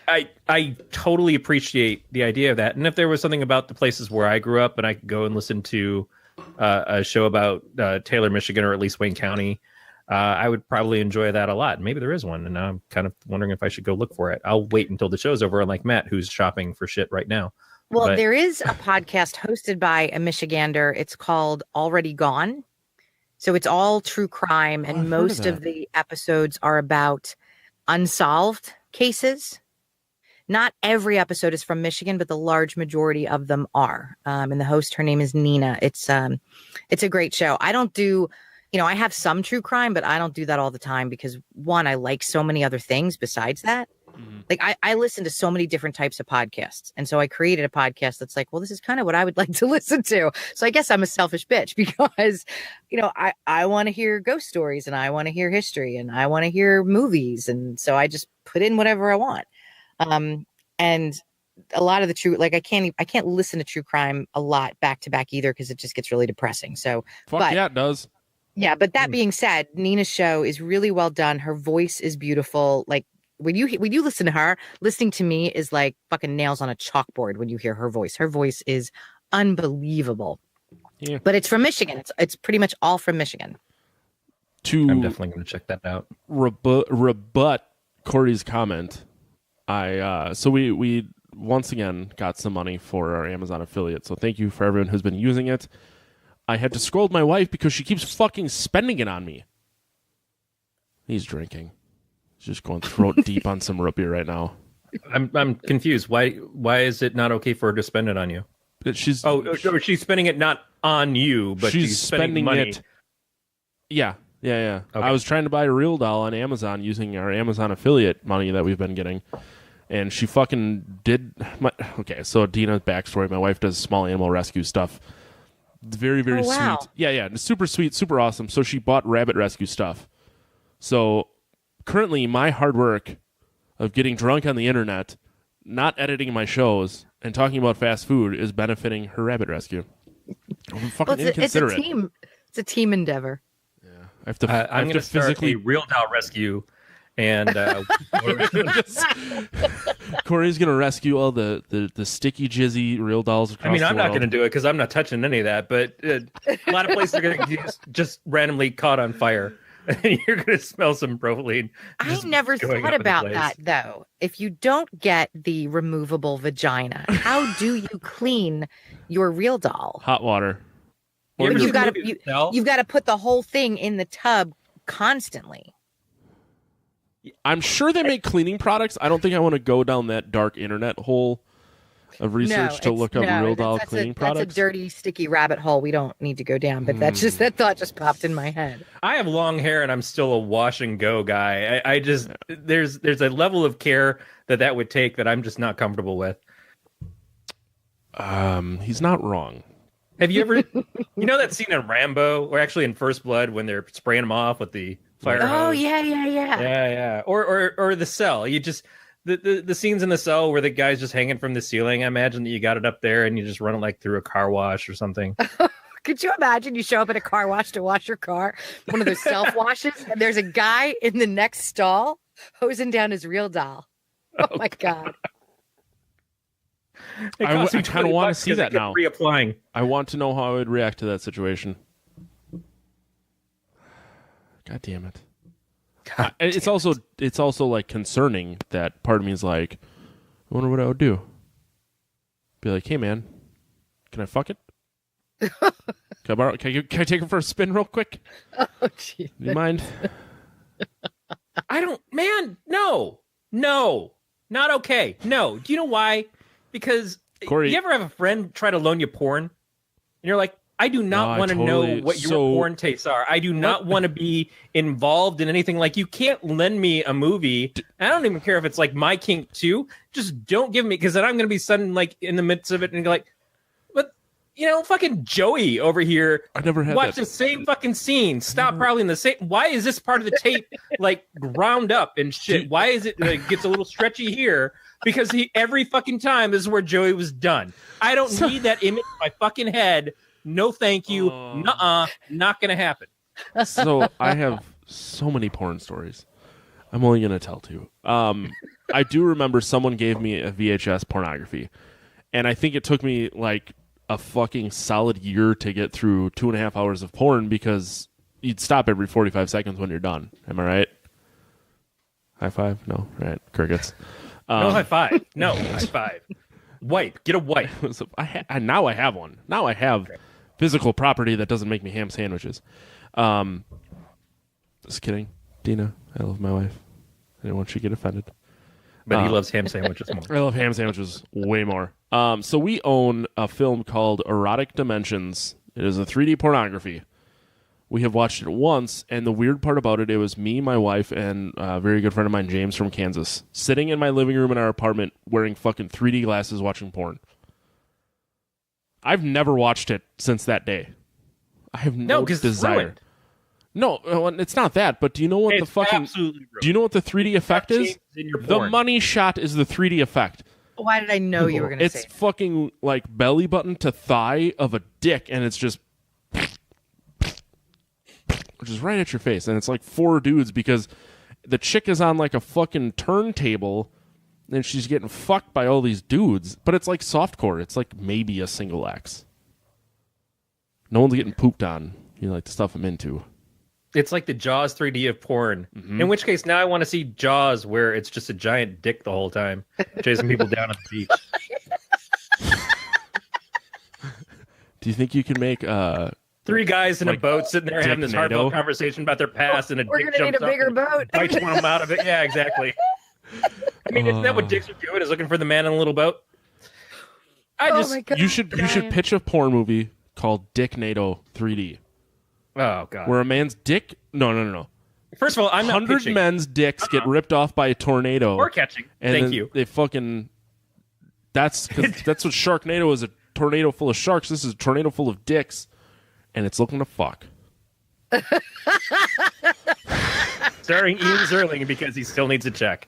I totally appreciate the idea of that. And if there was something about the places where I grew up and I could go and listen to a show about Taylor, Michigan, or at least Wayne County, I would probably enjoy that a lot. Maybe there is one, and now I'm kind of wondering if I should go look for it. I'll wait until the show's over, unlike Matt, who's shopping for shit right now. Well, there is a podcast hosted by a Michigander. It's called Already Gone. So it's all true crime, and most of the episodes are about unsolved cases. Not every episode is from Michigan, but the large majority of them are. And the host, her name is Nina. It's a great show. I don't do, I have some true crime, but I don't do that all the time because one, I like so many other things besides that. Mm-hmm. Like I listen to so many different types of podcasts. And so I created a podcast that's like, well, this is kind of what I would like to listen to. So I guess I'm a selfish bitch because, I want to hear ghost stories and I want to hear history and I want to hear movies. And so I just put in whatever I want. And a lot of the true, like I can't listen to true crime a lot back to back either because it just gets really depressing. So, yeah, it does. Yeah, but that being said, Nina's show is really well done. Her voice is beautiful. Like when you listen to her, listening to me is like fucking nails on a chalkboard when you hear her voice. Her voice is unbelievable. Yeah. But it's from Michigan. It's pretty much all from Michigan. I'm definitely going to check that out. Rebut Corey's comment. So we once again got some money for our Amazon affiliate. So thank you for everyone who's been using it. I had to scold my wife because she keeps fucking spending it on me. He's drinking. He's just going throat deep on some root beer right now. I'm confused. Why is it not okay for her to spend it on you? She's spending it not on you, but she's spending money. It. Yeah. Okay. I was trying to buy a real doll on Amazon using our Amazon affiliate money that we've been getting. And she fucking did. So Deana's backstory. My wife does small animal rescue stuff. Very, very sweet. Yeah. Super sweet, super awesome. So she bought rabbit rescue stuff. So currently my hard work of getting drunk on the internet, not editing my shows, and talking about fast food is benefiting her rabbit rescue. I'm fucking inconsiderate. It's a team endeavor. Yeah. I'm going to start a real doll rescue. And Corey's gonna rescue all the sticky jizzy real dolls across the world. I'm not gonna do it because I'm not touching any of that. But a lot of places are gonna just randomly caught on fire, and you're gonna smell some propylene. I never thought about that though. If you don't get the removable vagina, how do you clean your real doll? Hot water. You've got to put the whole thing in the tub constantly. I'm sure they make cleaning products. I don't think I want to go down that dark internet hole of research to look up real doll cleaning products. That's a dirty, sticky rabbit hole we don't need to go down. But that thought just popped in my head. I have long hair and I'm still a wash and go guy. I just there's a level of care that would take that I'm just not comfortable with. He's not wrong. Have you ever, that scene in Rambo, or actually in First Blood when they're spraying them off with the fire hose? Oh yeah. Or the cell. You just the scenes in the cell where the guy's just hanging from the ceiling. I imagine that you got it up there and you just run it like through a car wash or something. Could you imagine you show up at a car wash to wash your car, one of those self washes, and there's a guy in the next stall hosing down his real doll? Oh my God. I kind of want to see that now. Reapplying. I want to know how I would react to that situation. God damn it. And it's also like concerning that part of me is like, I wonder what I would do. Be like, hey man, can I fuck it? Can I take it for a spin real quick? Oh, jeez. Do you mind? No, not okay. No. Do you know why? Because Corey, you ever have a friend try to loan you porn? And you're like, I do not want to know what your porn tastes are. I do not want to be involved in anything. Like, you can't lend me a movie. I don't even care if it's like My Kink 2. Just don't give me, because then I'm going to be suddenly like in the midst of it and go like, fucking Joey over here. I never had watch that. the same fucking scene. Stop probably in the same. Why is this part of the tape like ground up and shit? Why is it like, gets a little stretchy here? Because every fucking time this is where Joey was done. I don't need that image in my fucking head. No, thank you. Nuh-uh. Not gonna happen. So I have so many porn stories. I'm only gonna tell two. I do remember someone gave me a VHS pornography, and I think it took me like a fucking solid year to get through 2.5 hours of porn, because you'd stop every 45 seconds when you're done. Am I right? High five? No, right? Crickets. No high five. No high five. Wipe. Get a wipe. So now I have one. Now I have physical property that doesn't make me ham sandwiches. Just kidding, Deana. I love my wife. I didn't want you to get offended. But he loves ham sandwiches more. I love ham sandwiches way more. So we own a film called Erotic Dimensions. It is a 3D pornography. We have watched it once, and the weird part about it, it was me, my wife, and a very good friend of mine, James from Kansas, sitting in my living room in our apartment wearing fucking 3D glasses watching porn. I've never watched it since that day. I have no desire. No, it's not that, but do you know what the fucking... Do you know what the 3D effect is? The money shot is the 3D effect. Why did I know you were going to say It's fucking like belly button to thigh of a dick, and it's just... which is right at your face, and it's like 4 dudes, because the chick is on like a fucking turntable, and she's getting fucked by all these dudes, but it's like softcore. It's like maybe a single X. No one's getting pooped on. You know, like the stuff I'm into. It's like the Jaws 3D of porn. Mm-hmm. In which case, now I want to see Jaws where it's just a giant dick the whole time, chasing people down on the beach. Do you think you can make 3 guys in a boat sitting there having this heartfelt conversation about their past, and we're gonna need a bigger boat. Bites one of them out of it. Yeah, exactly. I mean, isn't that what dicks are doing? Is looking for the man in a little boat. You should pitch a porn movie called Dick NATO 3D. Oh god. Where a man's dick? No. First of all, I'm not 100 pitching. men's dicks get ripped off by a tornado. Or catching. And Thank you. They fucking. That's what Sharknado is, a tornado full of sharks. This is a tornado full of dicks, and it's looking to fuck. Starring Ian Zerling because he still needs a check.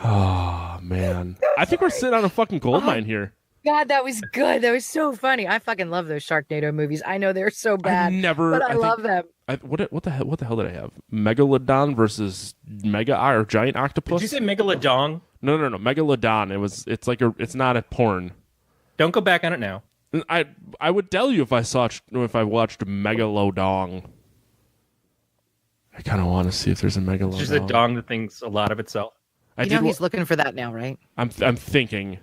Oh man, I think we're sitting on a fucking gold mine here. God, that was good. That was so funny. I fucking love those Sharknado movies. I know they're so bad, but I love them. What the hell did I have? Megalodon versus giant octopus. Did you say Megalodon? No. Megalodon. It's not a porn. Don't go back on it now. I would tell you if I watched Megalodon. I kind of want to see if there's a Megalodon. It's just a dong that thinks a lot of itself. He's looking for that now, right? I'm thinking.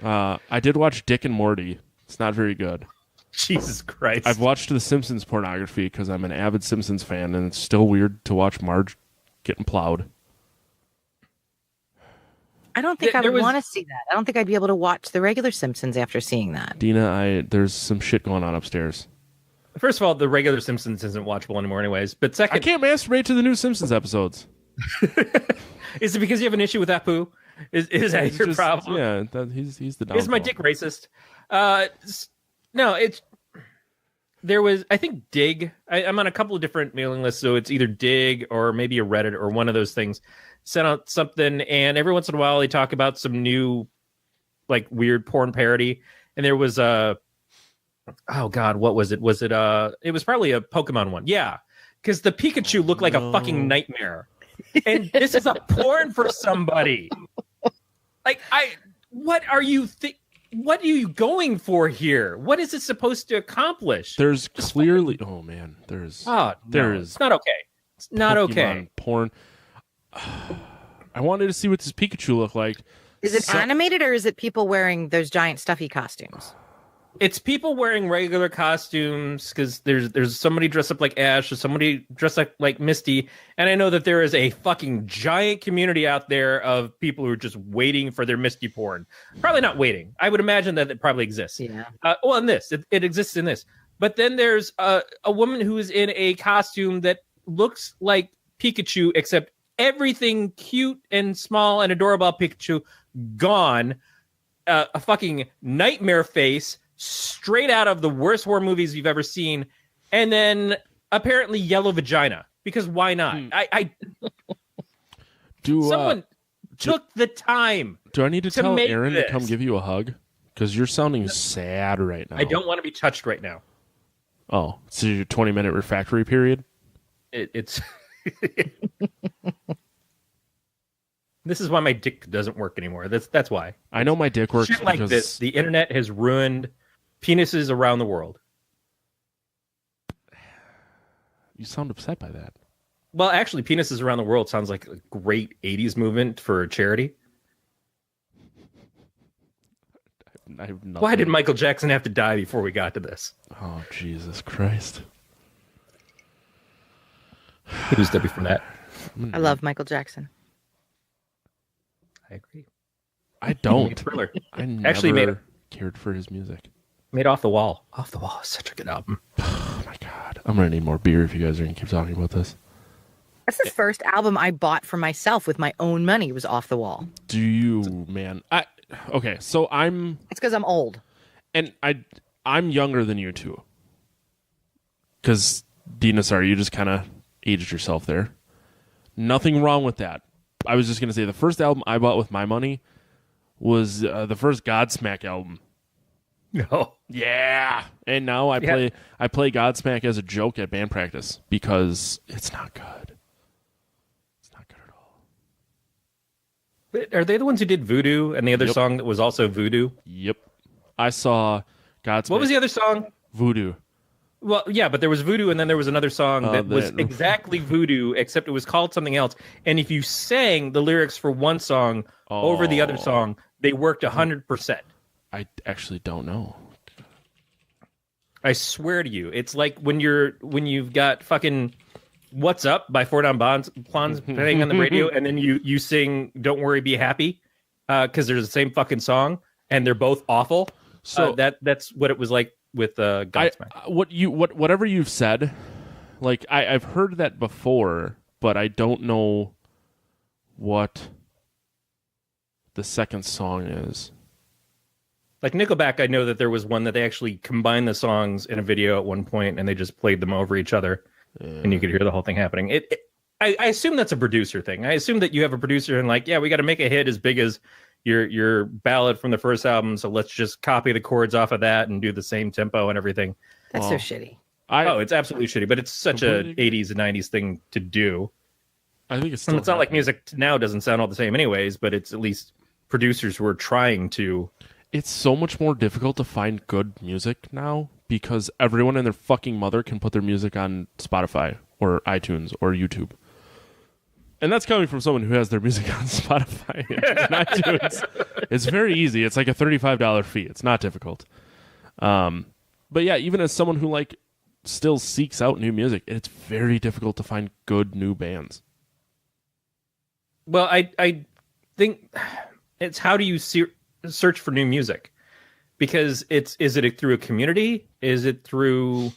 I did watch Dick and Morty. It's not very good. Jesus Christ. I've watched The Simpsons pornography because I'm an avid Simpsons fan, and it's still weird to watch Marge getting plowed. I don't think I would want to see that. I don't think I'd be able to watch the regular Simpsons after seeing that. Deana, there's some shit going on upstairs. First of all, the regular Simpsons isn't watchable anymore anyways. But second... I can't masturbate to the new Simpsons episodes. Is it because you have an issue with Apu? Is that your problem? Yeah, he's the downfall. Is my dick racist? No, there was, I think, Dig. I'm on a couple of different mailing lists, so it's either Dig or maybe a Reddit or one of those things. Sent out something, and every once in a while they talk about some new, like, weird porn parody. And there was oh god, what was it? Was it it was probably a Pokemon one. Yeah, because the Pikachu looked like a fucking nightmare. And this is a porn for somebody. Like, what are you going for here? What is it supposed to accomplish? There's clearly, oh man, it's not okay. It's not Pokemon okay. porn. I wanted to see what this Pikachu looked like. Is it animated or is it people wearing those giant stuffy costumes? It's people wearing regular costumes because there's somebody dressed up like Ash or somebody dressed up like Misty, and I know that there is a fucking giant community out there of people who are just waiting for their Misty porn. Probably not waiting. I would imagine that it probably exists. Yeah. Well, in this, it exists in this. But then there's a woman who is in a costume that looks like Pikachu, except everything cute and small and adorable about Pikachu gone. A fucking nightmare face straight out of the worst horror movies you've ever seen, and then apparently yellow vagina, because why not? Someone took the time. Do I need to tell make Aaron this. to come give you a hug? Because you're sounding sad right now. I don't want to be touched right now. Oh, so your 20-minute refractory period? It's this is why my dick doesn't work anymore. That's why. I know my dick works Shit like because this. The internet has ruined penises around the world. you sound upset by that. Well, actually, penises around the world sounds like a great 80s movement for charity. I have nothing. Why did Michael Jackson have to die before we got to this? Oh, Jesus Christ. Who's Debbie from that? I love Michael Jackson. I agree. I don't. Thriller. I never Actually made cared for his music. Made Off the Wall. Off the Wall is such a good album. Oh, my God. I'm going to need more beer if you guys are going to keep talking about this. That's the first album I bought for myself with my own money was Off the Wall. Do you, man? Okay, so It's because I'm old. and I'm younger than you two. Because, Deana, sorry, you just kind of aged yourself there. Nothing wrong with that. I was just going to say the first album I bought with my money was the first Godsmack album. No. Yeah. And now I play Godsmack as a joke at band practice because it's not good. It's not good at all. But are they the ones who did Voodoo and the other song that was also Voodoo? Yep. I saw Godsmack. What was the other song? Voodoo. Well, yeah, but there was Voodoo and then there was another song that was exactly Voodoo, except it was called something else. And if you sang the lyrics for one song over the other song, they worked 100%. I actually don't know. I swear to you, it's like when you've got fucking "What's Up" by Four Down Bonds playing on the radio, and then you sing "Don't Worry, Be Happy" because they're the same fucking song, and they're both awful. So that's what it was like with Godsmack. Whatever you've said, like I've heard that before, but I don't know what the second song is. Like Nickelback, I know that there was one that they actually combined the songs in a video at one point, and they just played them over each other, and you could hear the whole thing happening. I assume that's a producer thing. I assume that you have a producer and like, yeah, we got to make a hit as big as your ballad from the first album, so let's just copy the chords off of that and do the same tempo and everything. That's so shitty. It's absolutely shitty, but it's such a 80s and 90s thing to do. I think it's still. And it's not like music now doesn't sound all the same anyways, but it's at least producers who are trying to. It's so much more difficult to find good music now because everyone and their fucking mother can put their music on Spotify or iTunes or YouTube. And that's coming from someone who has their music on Spotify and iTunes. It's very easy. It's like a $35 fee. It's not difficult. But yeah, even as someone who like still seeks out new music, it's very difficult to find good new bands. Well, I think it's how do you search for new music? Because is it through a community? Is it through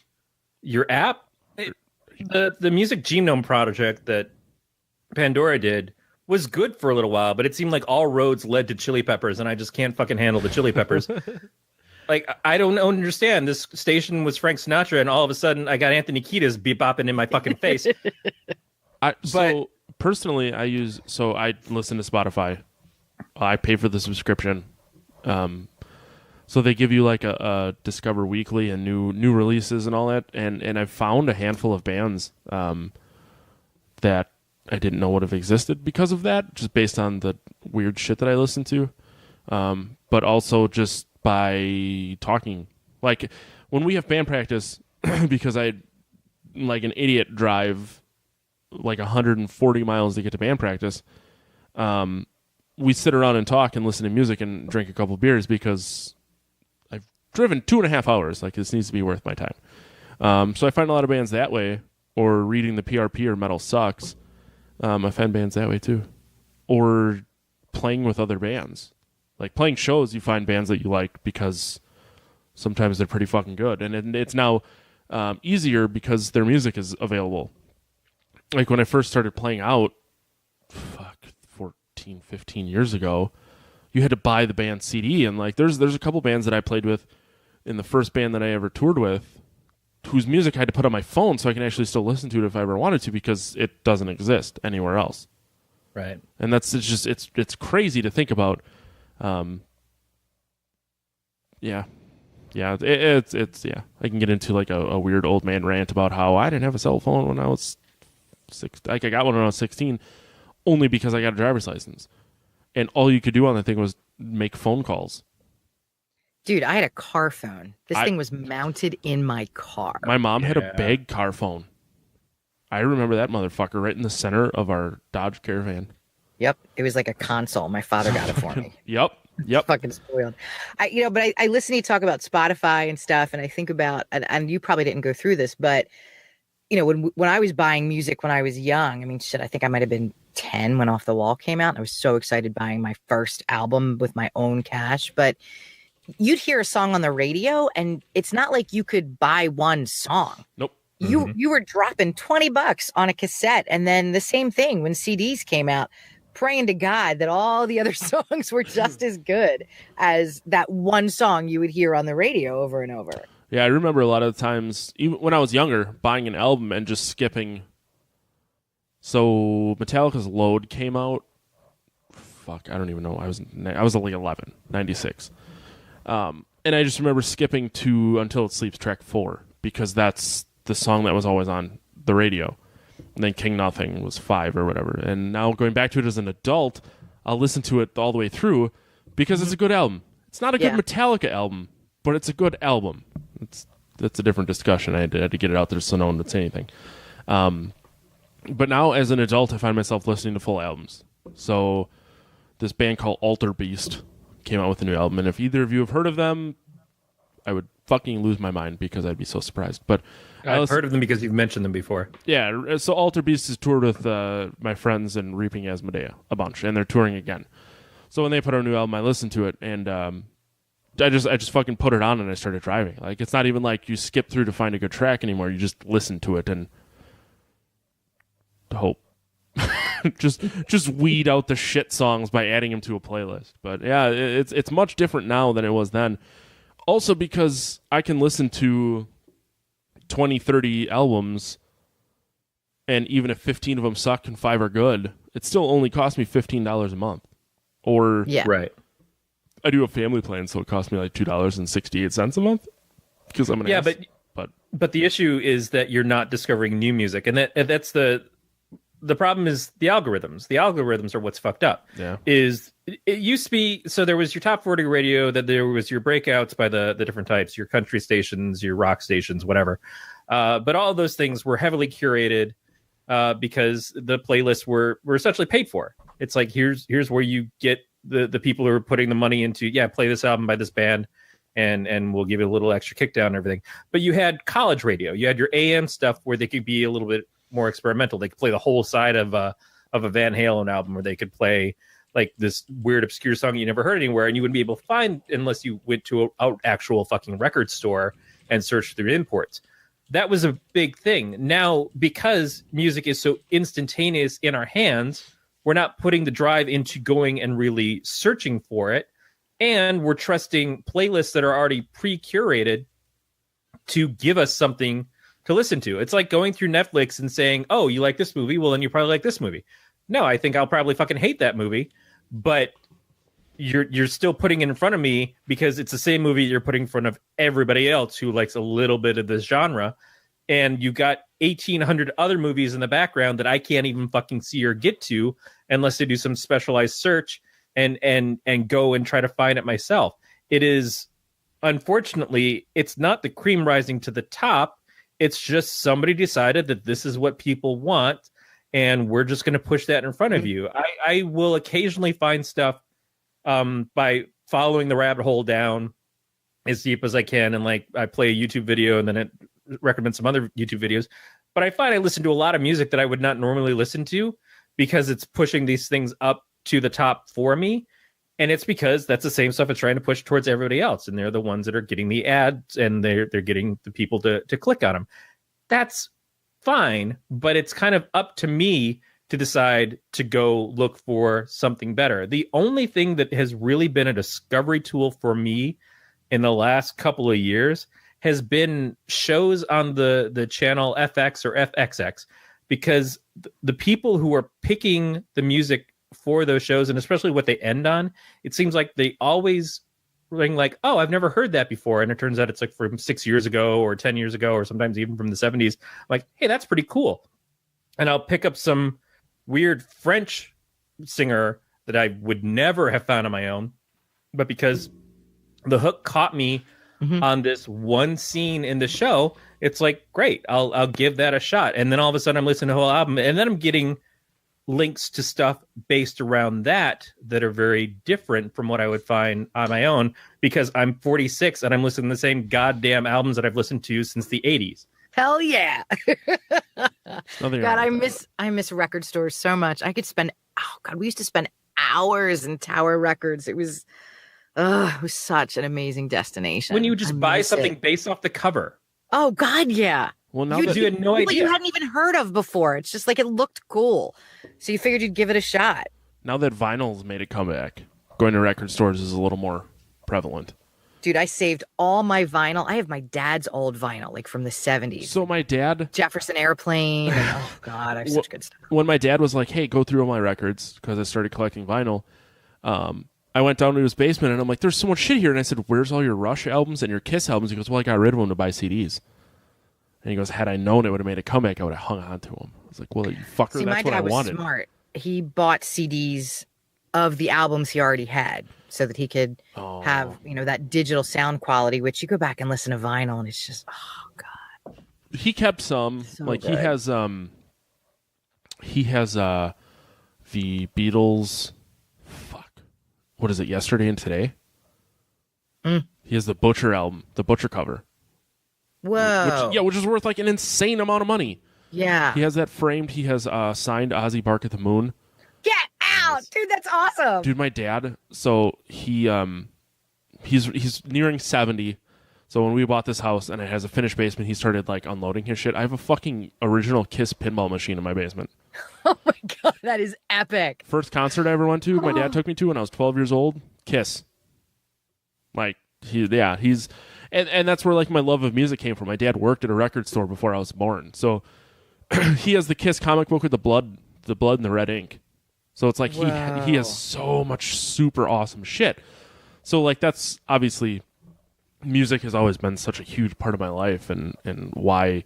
your app? The Music Genome Project that Pandora did was good for a little while, but it seemed like all roads led to Chili Peppers, and I just can't fucking handle the Chili Peppers. Like, I don't understand. This station was Frank Sinatra, and all of a sudden I got Anthony Kiedis bebopping in my fucking face. Personally, I listen to Spotify. I pay for the subscription. So they give you like a Discover Weekly and new releases and all that. And I've found a handful of bands that I didn't know would have existed because of that, just based on the weird shit that I listen to. But also just by talking. Like when we have band practice, because I like an idiot drive like 140 miles to get to band practice, we sit around and talk and listen to music and drink a couple beers because I've driven 2.5 hours. Like, this needs to be worth my time. So I find a lot of bands that way, or reading the PRP or Metal Sucks. I find bands that way too, or playing with other bands. Like, playing shows, you find bands that you like because sometimes they're pretty fucking good, and it's now easier because their music is available. Like, when I first started playing out, 14, 15 years ago, you had to buy the band CD, and like there's a couple bands that I played with in the first band that I ever toured with, whose music I had to put on my phone so I can actually still listen to it if I ever wanted to, because it doesn't exist anywhere else. Right. And it's crazy to think about. Yeah. It's I can get into like a weird old man rant about how I didn't have a cell phone when I was 6. Like, I got one when I was 16 only because I got a driver's license, and all you could do on that thing was make phone calls. Dude, I had a car phone. This thing was mounted in my car. My mom had a bag car phone. I remember that motherfucker right in the center of our Dodge Caravan. Yep, it was like a console. My father got it for me. Yep. Fucking spoiled. But I listen to you talk about Spotify and stuff, and I think about, and you probably didn't go through this, but when I was buying music when I was young, I mean, shit, I think I might have been 10 when Off the Wall came out. I was so excited buying my first album with my own cash, but you'd hear a song on the radio, and it's not like you could buy one song. Nope. You were dropping $20 on a cassette, and then the same thing when CDs came out, praying to God that all the other songs were just as good as that one song you would hear on the radio over and over. Yeah, I remember a lot of the times, even when I was younger, buying an album and just skipping. So Metallica's Load came out. Fuck, I don't even know. I was like 11, 96. And I just remember skipping to Until It Sleeps track 4 because that's the song that was always on the radio. And then King Nothing was 5 or whatever. And now going back to it as an adult, I'll listen to it all the way through because it's a good album. It's not a good Metallica album, but it's a good album. That's a different discussion. I had to get it out there so no one would say anything. But now as an adult, I find myself listening to full albums. So this band called Alter Beast came out with a new album. And if either of you have heard of them, I would fucking lose my mind because I'd be so surprised. But I've heard of them because you've mentioned them before. Yeah, so Alter Beast has toured with my friends in Reaping Asmodea a bunch, and they're touring again. So when they put out a new album, I listened to it, and I just fucking put it on and I started driving. Like, it's not even like you skip through to find a good track anymore. You just listen to it and hope. just weed out the shit songs by adding them to a playlist. But yeah, it's much different now than it was then. Also because I can listen to 20, 30 albums, and even if 15 of them suck and 5 are good, it still only costs me $15 a month. Or Right. I do a family plan, so it costs me like $2.68 a month because I'm an ass. But the issue is that you're not discovering new music, and that's the problem is the algorithms. The algorithms are what's fucked up. Yeah. It used to be, so there was your top 40 radio, that there was your breakouts by the different types, your country stations, your rock stations, whatever. But all of those things were heavily curated because the playlists were essentially paid for. It's like, here's where you get the people who are putting the money into, play this album by this band, and we'll give you a little extra kickdown and everything. But you had college radio. You had your AM stuff where they could be a little bit more experimental. They could play the whole side of a Van Halen album, or they could play like this weird obscure song you never heard anywhere, and you wouldn't be able to find unless you went to an actual fucking record store and searched through imports. That was a big thing. Now, because music is so instantaneous in our hands, we're not putting the drive into going and really searching for it, and we're trusting playlists that are already pre-curated to give us something to listen to. It's like going through Netflix and saying, oh, you like this movie? Well, then you probably like this movie. No, I think I'll probably fucking hate that movie, but you're still putting it in front of me because it's the same movie you're putting in front of everybody else who likes a little bit of this genre. And you've got 1,800 other movies in the background that I can't even fucking see or get to unless they do some specialized search and go and try to find it myself. It is, unfortunately, it's not the cream rising to the top. It's just somebody decided that this is what people want, and we're just going to push that in front of you. I will occasionally find stuff by following the rabbit hole down as deep as I can, and like I play a YouTube video and then it recommends some other YouTube videos. But I find I listen to a lot of music that I would not normally listen to because it's pushing these things up to the top for me. And it's because that's the same stuff it's trying to push towards everybody else. And they're the ones that are getting the ads and they're getting the people to click on them. That's fine, but it's kind of up to me to decide to go look for something better. The only thing that has really been a discovery tool for me in the last couple of years has been shows on the channel FX or FXX, because the people who are picking the music for those shows, and especially what they end on, it seems like they always ring like, oh, I've never heard that before. And it turns out it's like from 6 years ago or 10 years ago, or sometimes even from the 70s. Like, hey, that's pretty cool. And I'll pick up some weird French singer that I would never have found on my own. But because the hook caught me on this one scene in the show, it's like, great, I'll give that a shot. And then all of a sudden I'm listening to the whole album, and then I'm getting links to stuff based around that are very different from what I would find on my own, because I'm 46 and I'm listening to the same goddamn albums that I've listened to since the 80s. Hell yeah. Nothing God, wrong with I miss record stores so much. I could spend, oh God, we used to spend hours in Tower Records. It was such an amazing destination. When you just buy something based off the cover. Oh God, yeah. Well, now You that, had no People idea. you hadn't even heard of before. It's just like it looked cool. So you figured you'd give it a shot. now that vinyl's made a comeback, going to record stores is a little more prevalent. Dude, I saved all my vinyl. I have my dad's old vinyl, like from the 70s. So my dad, Jefferson Airplane. And, oh God, I have such good stuff. when my dad was like, hey, go through all my records, because I started collecting vinyl, I went down to his basement and I'm like, there's so much shit here. And I said, where's all your Rush albums and your Kiss albums? He goes, well, I got rid of them to buy CDs. And he goes, had I known it would have made a comeback, I would have hung on to them. I was like, well, you fucker, See, my that's what dad I was wanted. smart. He bought CDs of the albums he already had so that he could have, that digital sound quality, which you go back and listen to vinyl and it's just, oh God. He kept some, So like good. he has the Beatles, what is it, Yesterday and Today? He has the Butcher album, the Butcher cover. Whoa. Which is worth like an insane amount of money. Yeah. He has that framed. He has signed Ozzy Bark at the Moon. Get out. Dude, that's awesome. Dude, my dad, so he's nearing 70. So when we bought this house and it has a finished basement, he started like unloading his shit. I have a fucking original Kiss pinball machine in my basement. Oh my God, that is epic. First concert I ever went to, my dad took me to when I was 12 years old, Kiss. Like, he's... And that's where like my love of music came from. My dad worked at a record store before I was born. So he has the Kiss comic book with the blood and the red ink. So it's like he has so much super awesome shit. So like that's obviously, music has always been such a huge part of my life and why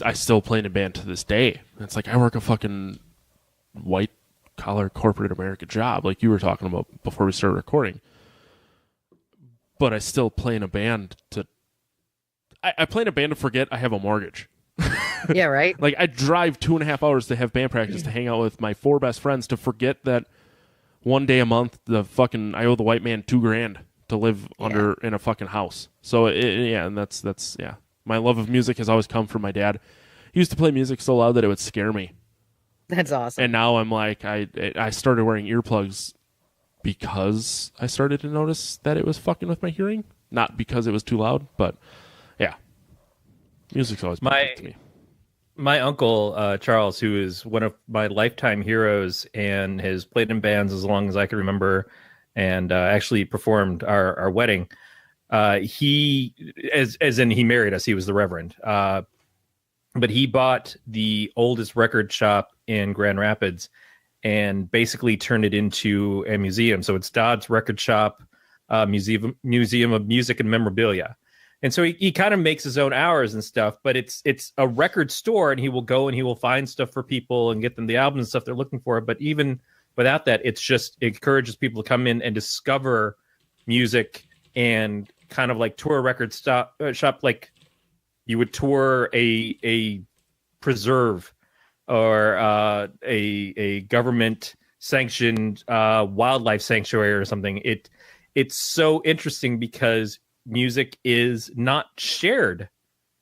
I still play in a band to this day. It's like I work a fucking white collar corporate American job like you were talking about before we started recording. But I still play in a band I play in a band to forget I have a mortgage. Yeah, right? Like I drive 2.5 hours to have band practice to hang out with my 4 best friends to forget that one day a month I owe the white man $2,000 to live in a fucking house. So and that's my love of music has always come from my dad. He used to play music so loud that it would scare me. That's awesome. And now I'm like I started wearing earplugs because I started to notice that it was fucking with my hearing, not because it was too loud, but yeah, music's always been to me. My uncle, Charles, who is one of my lifetime heroes and has played in bands as long as I can remember and actually performed our wedding. He married us. He was the Reverend. But he bought the oldest record shop in Grand Rapids and basically turned it into a museum. So it's Dodd's Record Shop, Museum of Music and Memorabilia. And so he kind of makes his own hours and stuff, but it's a record store, and he will go and he will find stuff for people and get them the albums and stuff they're looking for. But even without that, it encourages people to come in and discover music and kind of like tour a record shop like you would tour a preserve or a government sanctioned wildlife sanctuary or something. It's so interesting because music is not shared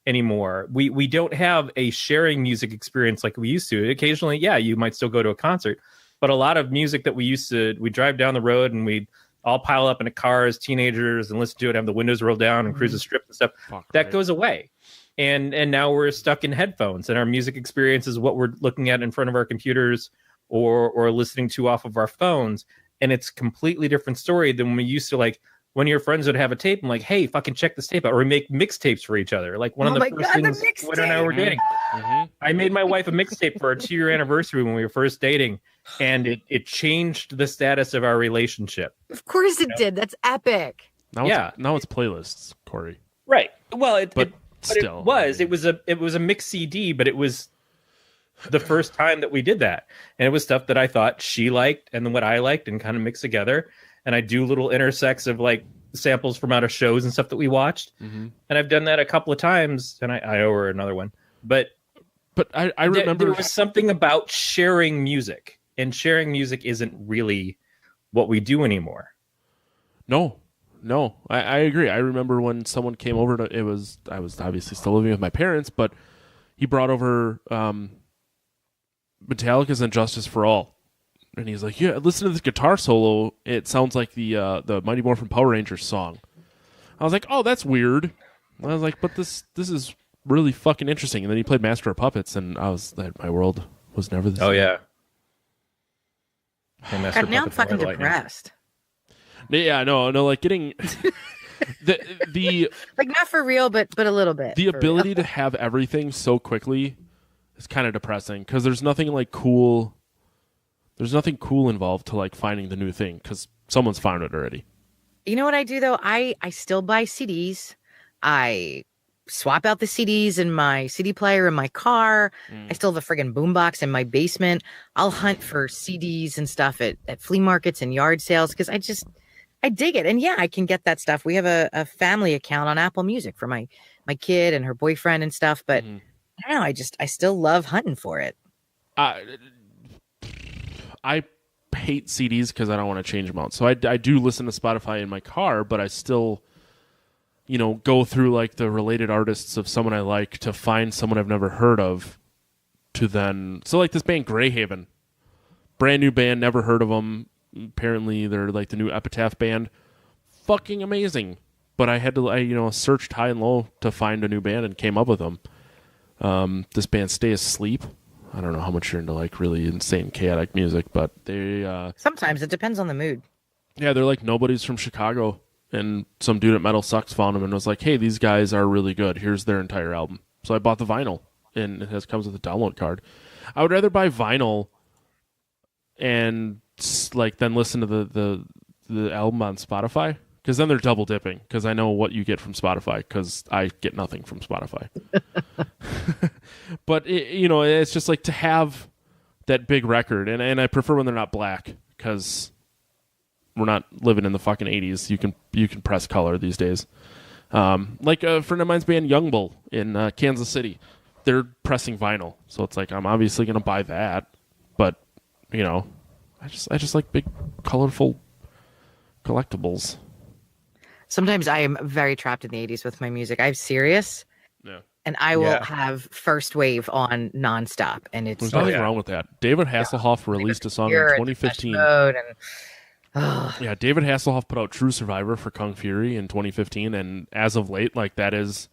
anymore. We don't have a sharing music experience like we used to. Occasionally, yeah, you might still go to a concert, but a lot of music that we drive down the road and we'd all pile up in a car as teenagers and listen to it, have the windows rolled down and cruise the strip and stuff. That goes away. And now we're stuck in headphones, and our music experience is what we're looking at in front of our computers or listening to off of our phones. And it's a completely different story than when we used to, like, when your friends would have a tape and like, hey, fucking check this tape out. Or we make mixtapes for each other. Like one of the first things when and I were dating. I made my wife a mixtape for our 2-year anniversary when we were first dating. And it changed the status of our relationship. Of course it did. That's epic. Now it's playlists, Corey. Right. Well, it still, it was a mixed CD, but it was the first time that we did that. And it was stuff that I thought she liked and then what I liked and kind of mixed together. And I do little intersects of like samples from out of shows and stuff that we watched. And I've done that a couple of times, and I owe her another one. But I remember there was something about sharing music, and sharing music isn't really what we do anymore. No, I agree. I remember when someone came over I was obviously still living with my parents, but he brought over Metallica's "And Justice for All." And he's like, yeah, listen to this guitar solo. It sounds like the Mighty Morphin Power Rangers song. I was like, oh, that's weird. I was like, but this is really fucking interesting. And then he played Master of Puppets, and my world was never the same. Oh, yeah. God, now I'm fucking depressed. Yeah, no, like getting... the like, not for real, but a little bit. The ability to have everything so quickly is kind of depressing, because there's nothing like cool... There's nothing cool involved to like finding the new thing because someone's found it already. You know what I do though? I still buy CDs. I swap out the CDs in my CD player in my car. I still have a friggin' boombox in my basement. I'll hunt for CDs and stuff at flea markets and yard sales because I dig it. And yeah, I can get that stuff. We have a family account on Apple Music for my kid and her boyfriend and stuff. But I don't know. I still love hunting for it. I hate CDs because I don't want to change them out. So I do listen to Spotify in my car, but I still, go through like the related artists of someone I like to find someone I've never heard of to then. So like this band Greyhaven, brand new band, never heard of them. Apparently they're like the new Epitaph band. Fucking amazing. But I had to, searched high and low to find a new band and came up with them. This band Stay Asleep. I don't know how much you're into like really insane chaotic music, but they sometimes it depends on the mood. Yeah, they're like nobodies from Chicago, and some dude at Metal Sucks found them and was like, hey, these guys are really good. Here's their entire album. So I bought the vinyl, and it comes with a download card. I would rather buy vinyl and like then listen to the album on Spotify, because then they're double dipping, because I know what you get from Spotify, because I get nothing from Spotify. But it's just like to have that big record, and I prefer when they're not black, because we're not living in the fucking 80s. You can press color these days. Like a friend of mine's band Young Bull in Kansas City, they're pressing vinyl, so it's like I'm obviously gonna buy that, but I just like big colorful collectibles. Sometimes I am very trapped in the 80s with my music. I have Sirius. Yeah. And I will have First Wave on nonstop. And it's there's nothing wrong with that. David Hasselhoff released a song in 2015. Yeah, David Hasselhoff put out True Survivor for Kung Fury in 2015. And as of late, like that is,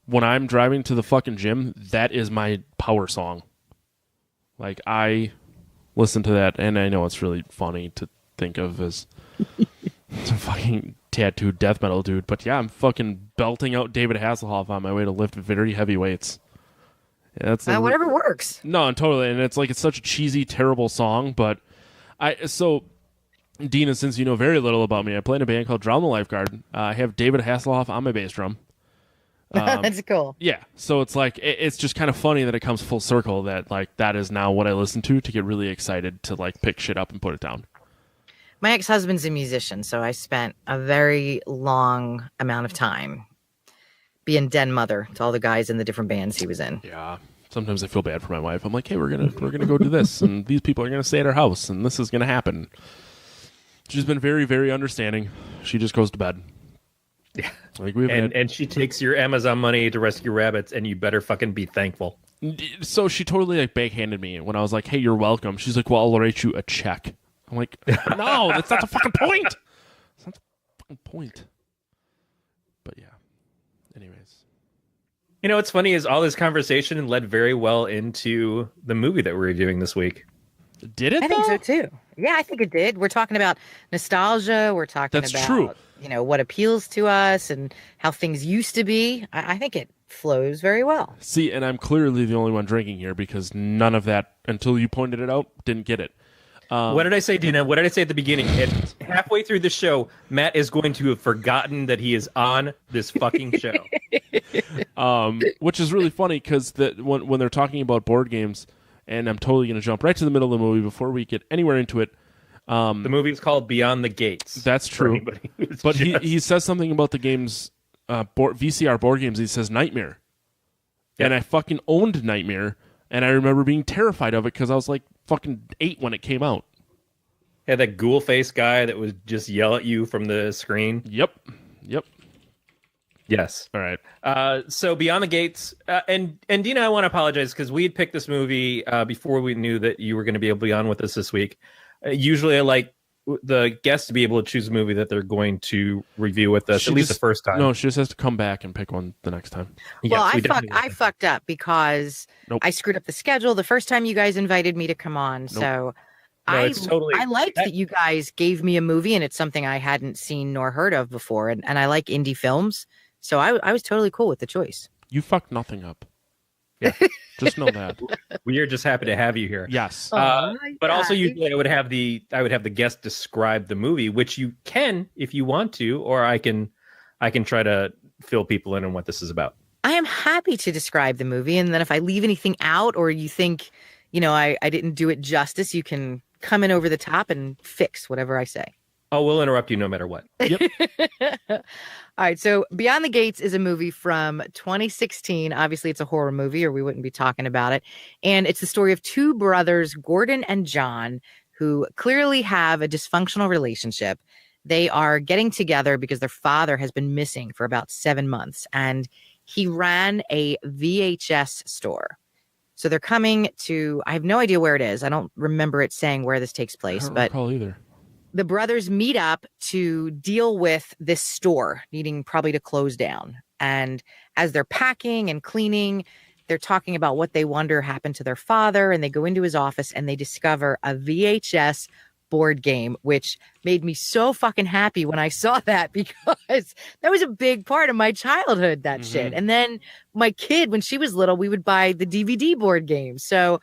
when I'm driving to the fucking gym, that is my power song. Like I listen to that, and I know it's really funny to think of as some fucking tattooed death metal dude, but yeah, I'm fucking belting out David Hasselhoff on my way to lift very heavy weights. Yeah, that's whatever works. No, totally, and it's like it's such a cheesy, terrible song, but Deana, since you know very little about me, I play in a band called Drown the Lifeguard. I have David Hasselhoff on my bass drum. That's cool. Yeah, so it's like it's just kind of funny that it comes full circle that like that is now what I listen to get really excited to like pick shit up and put it down. My ex-husband's a musician, so I spent a very long amount of time being den mother to all the guys in the different bands he was in. Yeah, Sometimes I feel bad for my wife. I'm like, hey, we're gonna go do this, and these people are gonna stay at our house, and this is gonna happen. She's been very, very understanding. She just goes to bed. Yeah. Like and she takes your Amazon money to rescue rabbits, and you better fucking be thankful. So she totally like backhanded me when I was like, hey, you're welcome. She's like, well, I'll write you a check. I'm like, no, that's not the fucking point. That's not the fucking point. But yeah. Anyways. You know what's funny is all this conversation led very well into the movie that we're reviewing this week. Did it? I think so too. Yeah, I think it did. We're talking about nostalgia. We're talking That's about true. What appeals to us and how things used to be. I think it flows very well. See, and I'm clearly the only one drinking here because none of that, until you pointed it out, didn't get it. What did I say, Dina? What did I say at the beginning? Halfway through the show, Matt is going to have forgotten that he is on this fucking show. Which is really funny because when they're talking about board games, and I'm totally going to jump right to the middle of the movie before we get anywhere into it. The movie is called Beyond the Gates. That's true. But he says something about the games, VCR board games. He says Nightmare. Yep. And I fucking owned Nightmare, and I remember being terrified of it because I was like fucking 8 when it came out. Yeah, that ghoul face guy that would just yell at you from the screen. Yep. Yes. All right. So Beyond the Gates, and Dina, I want to apologize because we had picked this movie before we knew that you were going to be able to be on with us this week. Usually I like the guests to be able to choose a movie that they're going to review with us, at least the first time. No, she just has to come back and pick one the next time. Well, I fucked up because I screwed up the schedule the first time you guys invited me to come on. So I liked that you guys gave me a movie, and it's something I hadn't seen nor heard of before. And I like indie films. So I was totally cool with the choice. You fucked nothing up. Yeah. Just know that. We are just happy to have you here. Yes. But also usually I would have the guest describe the movie, which you can if you want to, or I can try to fill people in on what this is about. I am happy to describe the movie, and then if I leave anything out or you think, I didn't do it justice, you can come in over the top and fix whatever I say. Oh, we'll interrupt you no matter what. Yep. All right. So Beyond the Gates is a movie from 2016. Obviously, it's a horror movie or we wouldn't be talking about it. And it's the story of two brothers, Gordon and John, who clearly have a dysfunctional relationship. They are getting together because their father has been missing for about 7 months. And he ran a VHS store. So they're coming to, I have no idea where it is. I don't remember it saying where this takes place. I don't but recall either. The brothers meet up to deal with this store needing probably to close down. And as they're packing and cleaning, they're talking about what they wonder happened to their father. And they go into his office and they discover a VHS board game, which made me so fucking happy when I saw that because that was a big part of my childhood, that shit. And then my kid, when she was little, we would buy the DVD board game. So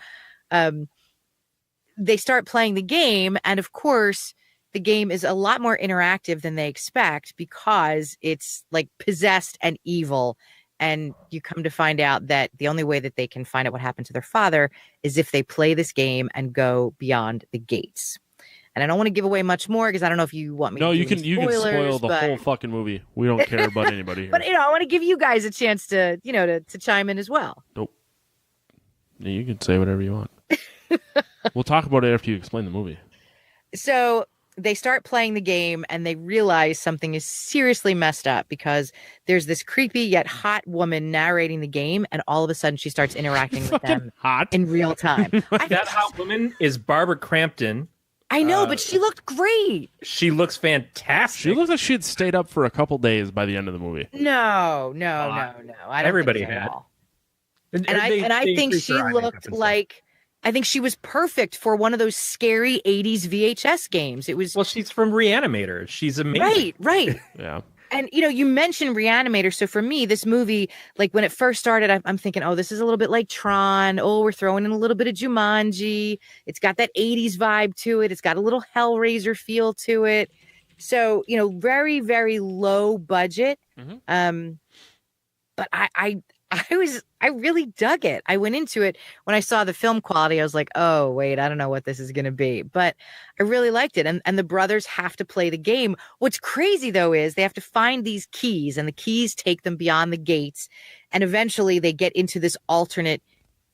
they start playing the game. And of course, the game is a lot more interactive than they expect because it's like possessed and evil. And you come to find out that the only way that they can find out what happened to their father is if they play this game and go beyond the gates. And I don't want to give away much more because I don't know if you want me to you can spoil the whole fucking movie. We don't care about anybody here. But I want to give you guys a chance to, to chime in as well. Nope. You can say whatever you want. We'll talk about it after you explain the movie. So they start playing the game and they realize something is seriously messed up because there's this creepy yet hot woman narrating the game, and all of a sudden she starts interacting with them in real time. That hot woman is Barbara Crampton. I know, but she looked great. She looks fantastic. She looks like she had stayed up for a couple days by the end of the movie. No. I don't everybody think so had. at all. And I think she looked like, I think she was perfect for one of those scary 80s VHS games. It was, well, she's from Reanimator. She's amazing. Right. Yeah. And, you mentioned Reanimator. So for me, this movie, like when it first started, I'm thinking, oh, this is a little bit like Tron. Oh, we're throwing in a little bit of Jumanji. It's got that 80s vibe to it. It's got a little Hellraiser feel to it. So, very, very low budget. Mm-hmm. But I really dug it. I went into it when I saw the film quality. I was like, oh, wait, I don't know what this is going to be. But I really liked it. And the brothers have to play the game. What's crazy, though, is they have to find these keys, and the keys take them beyond the gates. And eventually they get into this alternate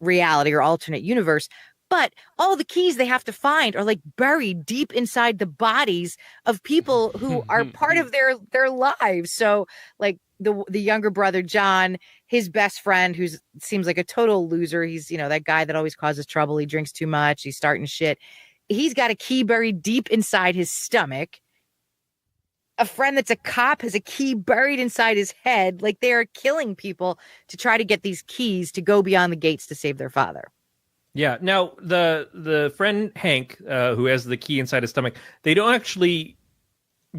reality or alternate universe. But all the keys they have to find are like buried deep inside the bodies of people who are part of their lives. So like the younger brother, John, his best friend, who seems like a total loser. He's, that guy that always causes trouble. He drinks too much. He's starting shit. He's got a key buried deep inside his stomach. A friend that's a cop has a key buried inside his head. Like they are killing people to try to get these keys to go beyond the gates to save their father. Yeah. Now, the friend Hank, who has the key inside his stomach, they don't actually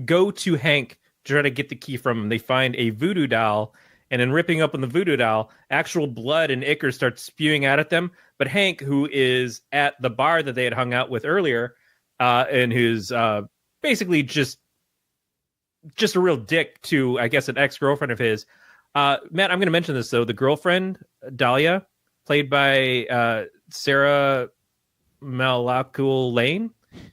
go to Hank to try to get the key from him. They find a voodoo doll, and in ripping open the voodoo doll, actual blood and ichor starts spewing out at them. But Hank, who is at the bar that they had hung out with earlier, and who's basically just a real dick to, I guess, an ex-girlfriend of his. Matt, I'm going to mention this, though. The girlfriend, Dahlia, played by Sarah Malakul Lane.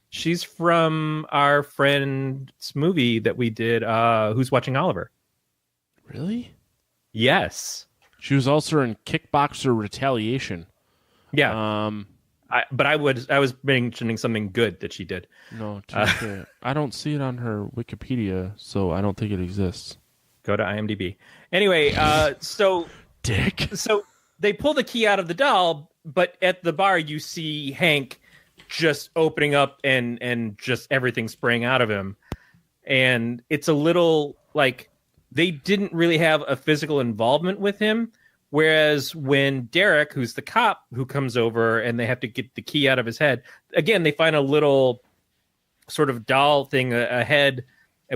She's from our friend's movie that we did, Who's Watching Oliver. Really? Yes. She was also in Kickboxer Retaliation. Yeah. I was mentioning something good that she did. No, I don't see it on her Wikipedia, so I don't think it exists. Go to IMDb. Anyway, so Dick. So they pull the key out of the doll, but at the bar you see Hank just opening up and just everything spraying out of him. And it's a little like they didn't really have a physical involvement with him. Whereas when Derek, who's the cop who comes over and they have to get the key out of his head, again, they find a little sort of doll thing, a head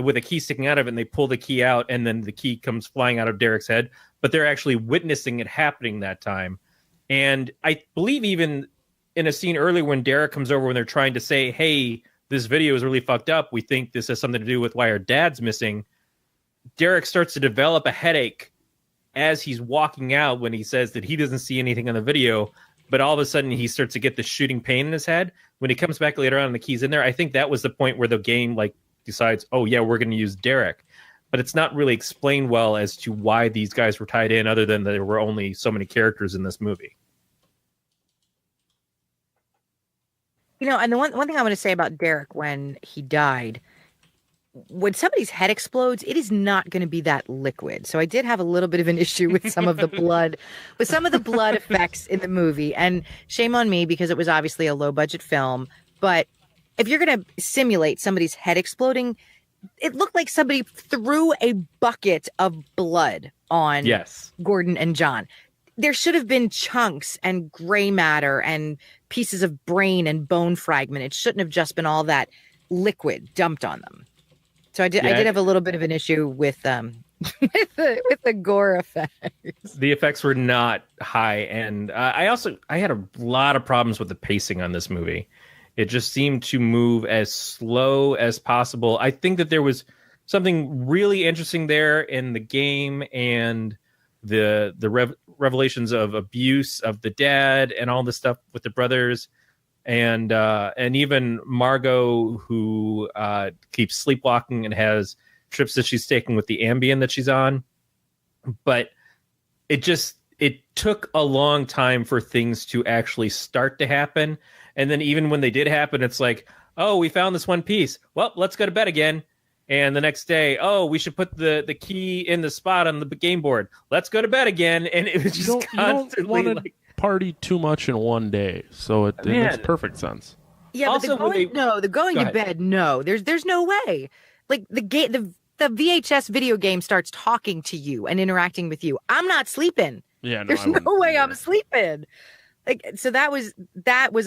with a key sticking out of it, and they pull the key out, and then the key comes flying out of Derek's head. But they're actually witnessing it happening that time. And I believe even in a scene earlier when Derek comes over, when they're trying to say, hey, this video is really fucked up, we think this has something to do with why our dad's missing, Derek starts to develop a headache as he's walking out when he says that he doesn't see anything on the video, but all of a sudden he starts to get the shooting pain in his head. When he comes back later on and the key's in there, I think that was the point where the game decides, oh yeah, we're going to use Derek. But it's not really explained well as to why these guys were tied in, other than there were only so many characters in this movie. And the one thing I want to say about Derek when he died, when somebody's head explodes, it is not going to be that liquid. So I did have a little bit of an issue with some of the blood, effects in the movie. And shame on me because it was obviously a low budget film. But if you're going to simulate somebody's head exploding, it looked like somebody threw a bucket of blood on Gordon and John. There should have been chunks and gray matter and pieces of brain and bone fragment. It shouldn't have just been all that liquid dumped on them. So I did have a little bit of an issue with with the gore effects. The effects were not high, and I had a lot of problems with the pacing on this movie. It just seemed to move as slow as possible. I think that there was something really interesting there in the game and the revelations of abuse of the dad and all the stuff with the brothers. And even Margot, who keeps sleepwalking and has trips that she's taking with the Ambien that she's on. But it took a long time for things to actually start to happen. And then even when they did happen, it's like, oh, we found this one piece. Well, let's go to bed again. And the next day, oh, we should put the key in the spot on the game board. Let's go to bed again. And it was just constantly party too much in one day, so it makes perfect sense. Yeah, also, but the going to bed, no. There's no way. Like the VHS video game starts talking to you and interacting with you. I'm not sleeping. Yeah, there's no way I'm sleeping. Like, so that was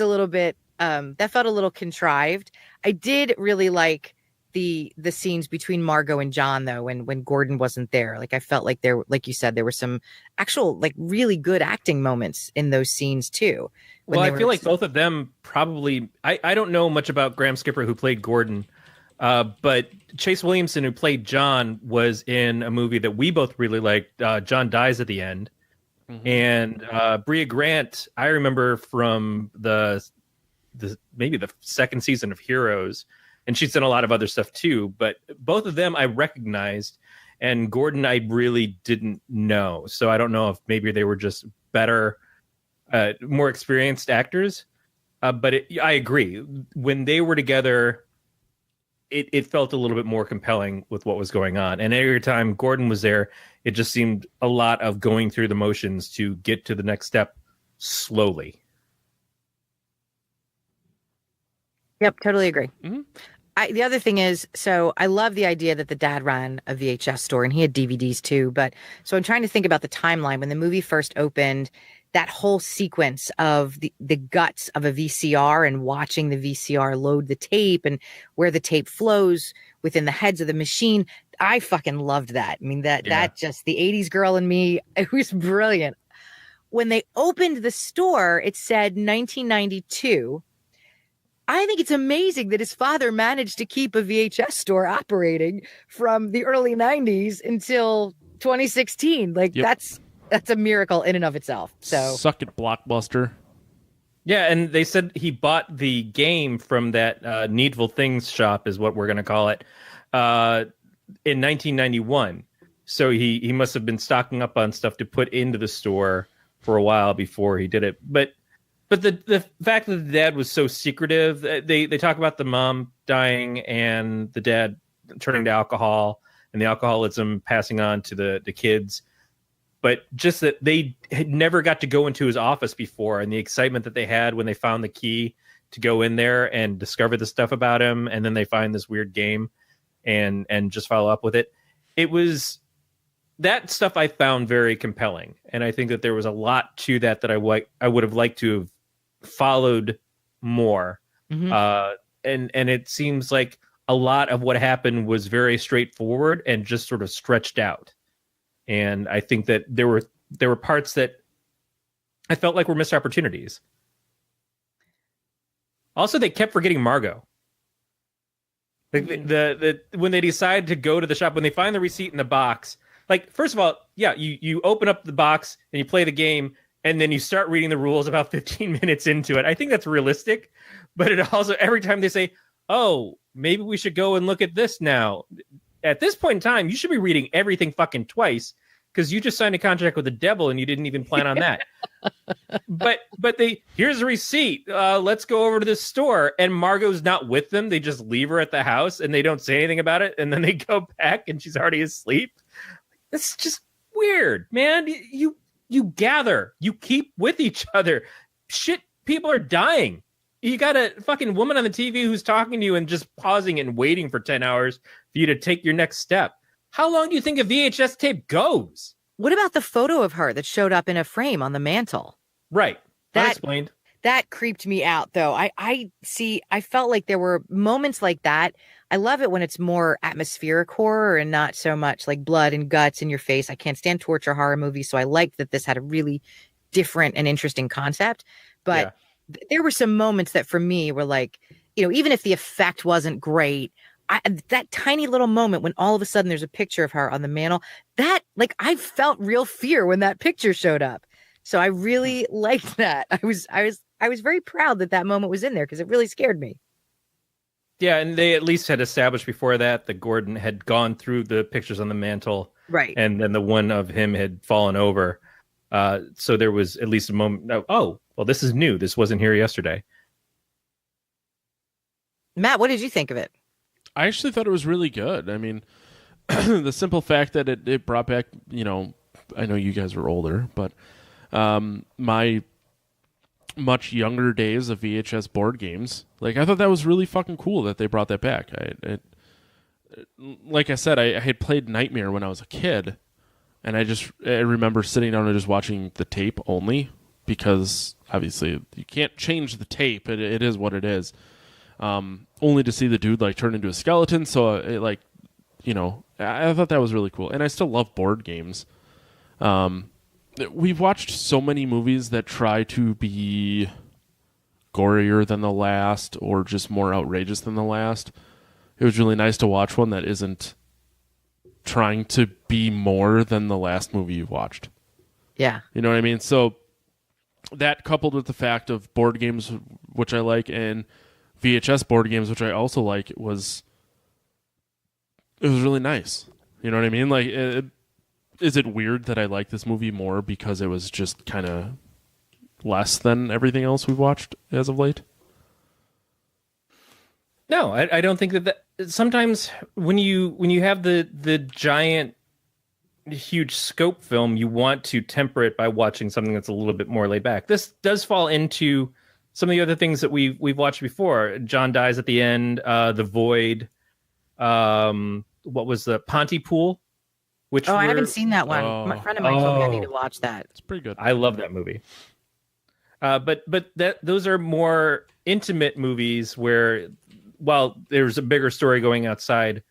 a little bit that felt a little contrived. I did really like the scenes between Margot and John, though, when Gordon wasn't there. Like, I felt like like you said, there were some actual really good acting moments in those scenes too. Well, I feel like both of them probably. I don't know much about Graham Skipper, who played Gordon, but Chase Williamson, who played John, was in a movie that we both really liked. John Dies at the End, and Brea Grant, I remember from maybe the second season of Heroes. And she's done a lot of other stuff too, but both of them I recognized, and Gordon I really didn't know. So I don't know if maybe they were just better more experienced actors. But I agree. When they were together, it felt a little bit more compelling with what was going on. And every time Gordon was there, it just seemed a lot of going through the motions to get to the next step slowly. Yep, totally agree. Mm-hmm. The other thing is, so I love the idea that the dad ran a VHS store and he had DVDs too. But so I'm trying to think about the timeline when the movie first opened, that whole sequence of the guts of a VCR and watching the VCR load the tape and where the tape flows within the heads of the machine. I fucking loved that. I mean, that just the 80s girl in me, it was brilliant. When they opened the store, it said 1992. I think it's amazing that his father managed to keep a VHS store operating from the early 90s until 2016. Like, that's a miracle in and of itself. So suck it, Blockbuster. Yeah, and they said he bought the game from that Needful Things shop, is what we're going to call it, in 1991. So he must have been stocking up on stuff to put into the store for a while before he did it. But the fact that the dad was so secretive, they talk about the mom dying and the dad turning to alcohol and the alcoholism passing on to the kids. But just that they had never got to go into his office before, and the excitement that they had when they found the key to go in there and discover the stuff about him, and then they find this weird game and just follow up with it. It was that stuff I found very compelling, and I think that there was a lot to that I would have liked to have followed more. Mhm. And it seems like a lot of what happened was very straightforward and just sort of stretched out. And I think that there were parts that I felt like were missed opportunities. Also, they kept forgetting Margot. Like the when they decide to go to the shop, when they find the receipt in the box, like, first of all, yeah, you open up the box and you play the game, and then you start reading the rules about 15 minutes into it. I think that's realistic, but it also, every time they say, oh, maybe we should go and look at this now. At this point in time, you should be reading everything fucking twice, because you just signed a contract with the devil and you didn't even plan on that. but here's a receipt. Let's go over to this store, and Margot's not with them. They just leave her at the house and they don't say anything about it. And then they go back and she's already asleep. It's just weird, man. You gather, you keep with each other. Shit, people are dying. You got a fucking woman on the TV who's talking to you and just pausing and waiting for 10 hours for you to take your next step. How long do you think a VHS tape goes? what about the photo of her that showed up in a frame on the mantle? Right. Unexplained. That creeped me out, though. I felt like there were moments like that. I love it when it's more atmospheric horror and not so much like blood and guts in your face. I can't stand torture horror movies, so I liked that this had a really different and interesting concept. But there were some moments that for me were like, even if the effect wasn't great, that tiny little moment when all of a sudden there's a picture of her on the mantle, that, like, I felt real fear when that picture showed up. So I really liked that. I was very proud that moment was in there because it really scared me. Yeah, and they at least had established before that Gordon had gone through the pictures on the mantle. Right. And then the one of him had fallen over. So there was at least a moment. Oh, well, this is new. This wasn't here yesterday. Matt, what did you think of it? I actually thought it was really good. I mean, the simple fact that it brought back, I know you guys were older, but my much younger days of VHS board games, like, I thought that was really fucking cool that they brought that back. Like I said, I had played Nightmare when I was a kid, and I remember sitting down and just watching the tape only, because obviously you can't change the tape. It is what it is. Only to see the dude like turn into a skeleton. So I thought that was really cool. And I still love board games. We've watched so many movies that try to be gorier than the last or just more outrageous than the last. It was really nice to watch one that isn't trying to be more than the last movie you've watched. Yeah. You know what I mean? So that, coupled with the fact of board games, which I like, and VHS board games, which I also like, it was really nice. You know what I mean? Like, is it weird that I like this movie more because it was just kind of less than everything else we've watched as of late? No, I don't think that sometimes when you have the giant, huge scope film, you want to temper it by watching something that's a little bit more laid back. This does fall into some of the other things that we've watched before. John dies at the end. The Void. What was the Pontypool? Which I haven't seen that one. My friend of mine told me I need to watch that. It's pretty good. I love that movie. But those are more intimate movies where, while there's a bigger story going outside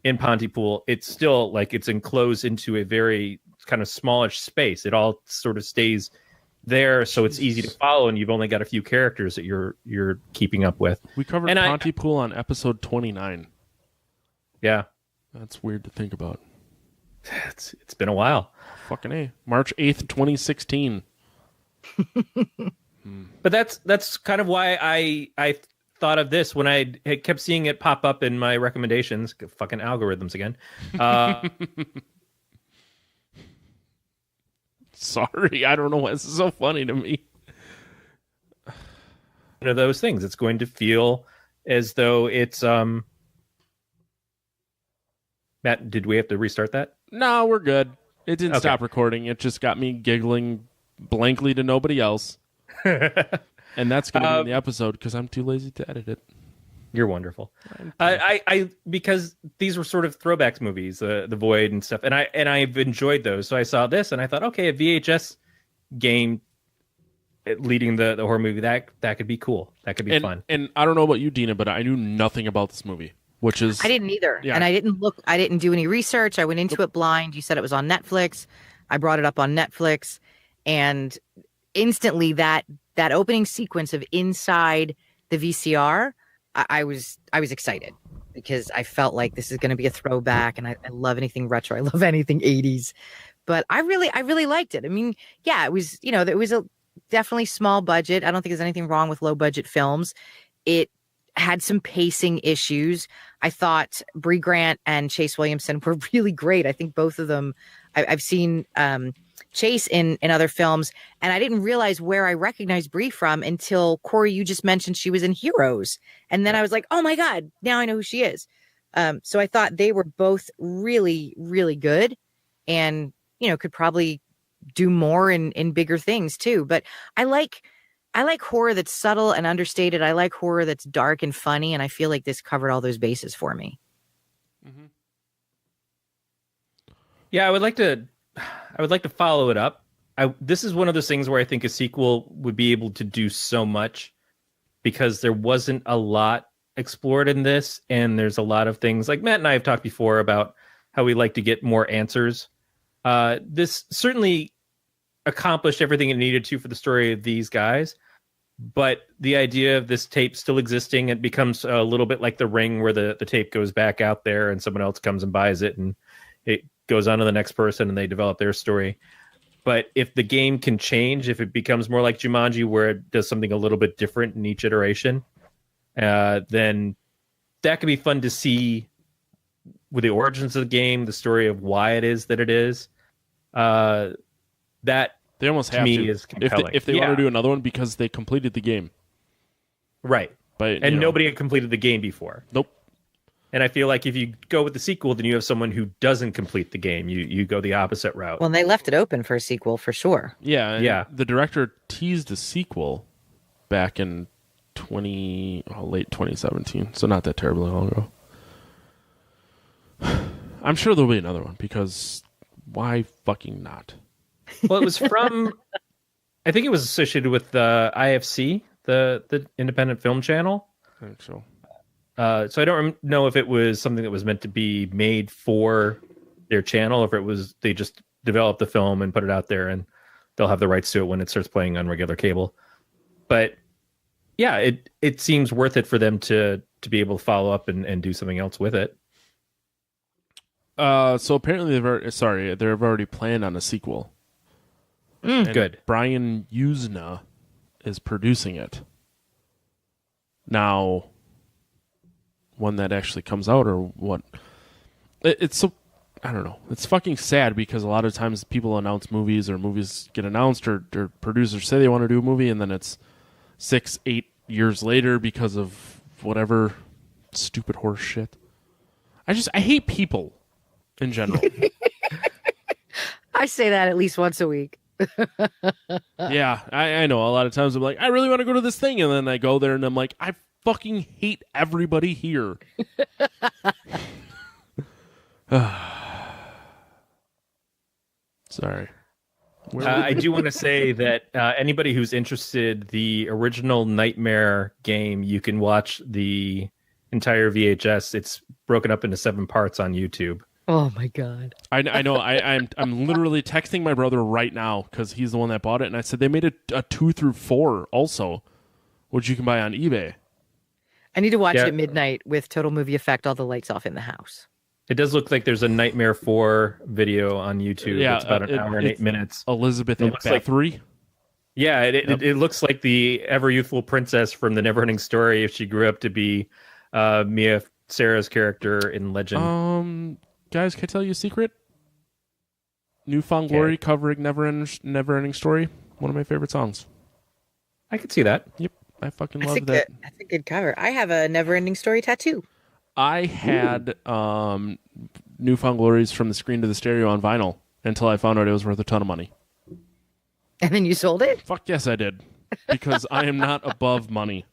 in Pontypool, it's still like it's enclosed into a very kind of smallish space. It all sort of stays there, so it's easy to follow, and you've only got a few characters that you're keeping up with. We covered Pontypool on episode 29. Yeah, that's weird to think about. It's been a while. Fucking A. March 8th, 2016. But that's kind of why I thought of this when I kept seeing it pop up in my recommendations. Fucking algorithms again. Sorry, I don't know why this is so funny to me. One of those things. It's going to feel as though it's Matt, did we have to restart that? No, we're good. It didn't stop recording. It just got me giggling blankly to nobody else. And that's going to be in the episode because I'm too lazy to edit it. You're wonderful. I because these were sort of throwbacks movies, the Void and stuff, and I've enjoyed those. So I saw this and I thought, okay, a VHS game leading the horror movie, that could be cool. That could be fun. And I don't know about you, Deana, but I knew nothing about this movie. Which is I didn't either. Yeah. And I didn't do any research. I went into it blind. You said it was on Netflix. I brought it up on Netflix, and instantly that opening sequence of inside the VCR, I was excited because I felt like this is going to be a throwback, and I love anything retro. I love anything 80s. But I really liked it. I mean, yeah, it was, it was a definitely small budget. I don't think there's anything wrong with low budget films. It had some pacing issues. I thought Bree Grant and Chase Williamson were really great. I think both of them, I've seen Chase in other films, and I didn't realize where I recognized Bree from until, Corey, you just mentioned she was in Heroes. And then I was like, oh my God, now I know who she is. So I thought they were both really, really good and, could probably do more in bigger things too. But I like horror that's subtle and understated. I like horror that's dark and funny, and I feel like this covered all those bases for me. Mm-hmm. Yeah, I would like to follow it up. This is one of those things where I think a sequel would be able to do so much because there wasn't a lot explored in this, and there's a lot of things like Matt and I have talked before about how we like to get more answers. This certainly accomplished everything it needed to for the story of these guys, but the idea of this tape still existing, it becomes a little bit like The Ring, where the tape goes back out there and someone else comes and buys it and it goes on to the next person and they develop their story. But if the game can change, if it becomes more like Jumanji, where it does something a little bit different in each iteration, then that could be fun to see with the origins of the game, the story of why it is that it is. That they almost have me to is compelling. If they want to do another one because they completed the game, right? But nobody had completed the game before. Nope. And I feel like if you go with the sequel, then you have someone who doesn't complete the game. You go the opposite route. Well, and they left it open for a sequel for sure. Yeah, yeah. The director teased a sequel back in late 2017, so not that terribly long ago. I'm sure there'll be another one because why fucking not? Well, it was from, I think it was associated with the IFC, the Independent Film Channel. I think so. So I don't know if it was something that was meant to be made for their channel, or if it was they just developed the film and put it out there, and they'll have the rights to it when it starts playing on regular cable. But yeah, it seems worth it for them to be able to follow up and do something else with it. So apparently they've already planned on a sequel. Good. Brian Usna is producing it. Now, when that actually comes out or what? It's so I don't know. It's fucking sad because a lot of times people announce movies or movies get announced or producers say they want to do a movie and then it's 6-8 years later because of whatever stupid horse shit. I hate people in general. I say that at least once a week. Yeah, I know. A lot of times I'm like, I really want to go to this thing. And then I go there and I'm like, I fucking hate everybody here. Sorry. I do want to say that anybody who's interested, the original Nightmare game, you can watch the entire VHS. It's broken up into 7 parts on YouTube. Oh my God. I know. I'm literally texting my brother right now because he's the one that bought it, and I said they made a 2 through 4 also, which you can buy on eBay. I need to watch it at midnight with total movie effect, all the lights off in the house. It does look like there's a Nightmare 4 video on YouTube. Yeah, it's about an hour and 8 minutes. Elizabeth and Bathory. Yeah, it looks like the ever youthful princess from the Neverending Story if she grew up to be Mia Sarah's character in Legend. Guys, can I tell you a secret? Newfound Glory covering Neverending Story. One of my favorite songs. I could see that. Yep, I fucking love that. That's a good cover. I have a Neverending Story tattoo. I had Newfound Glories from the screen to the stereo on vinyl until I found out it was worth a ton of money. And then you sold it? Fuck yes, I did. Because I am not above money.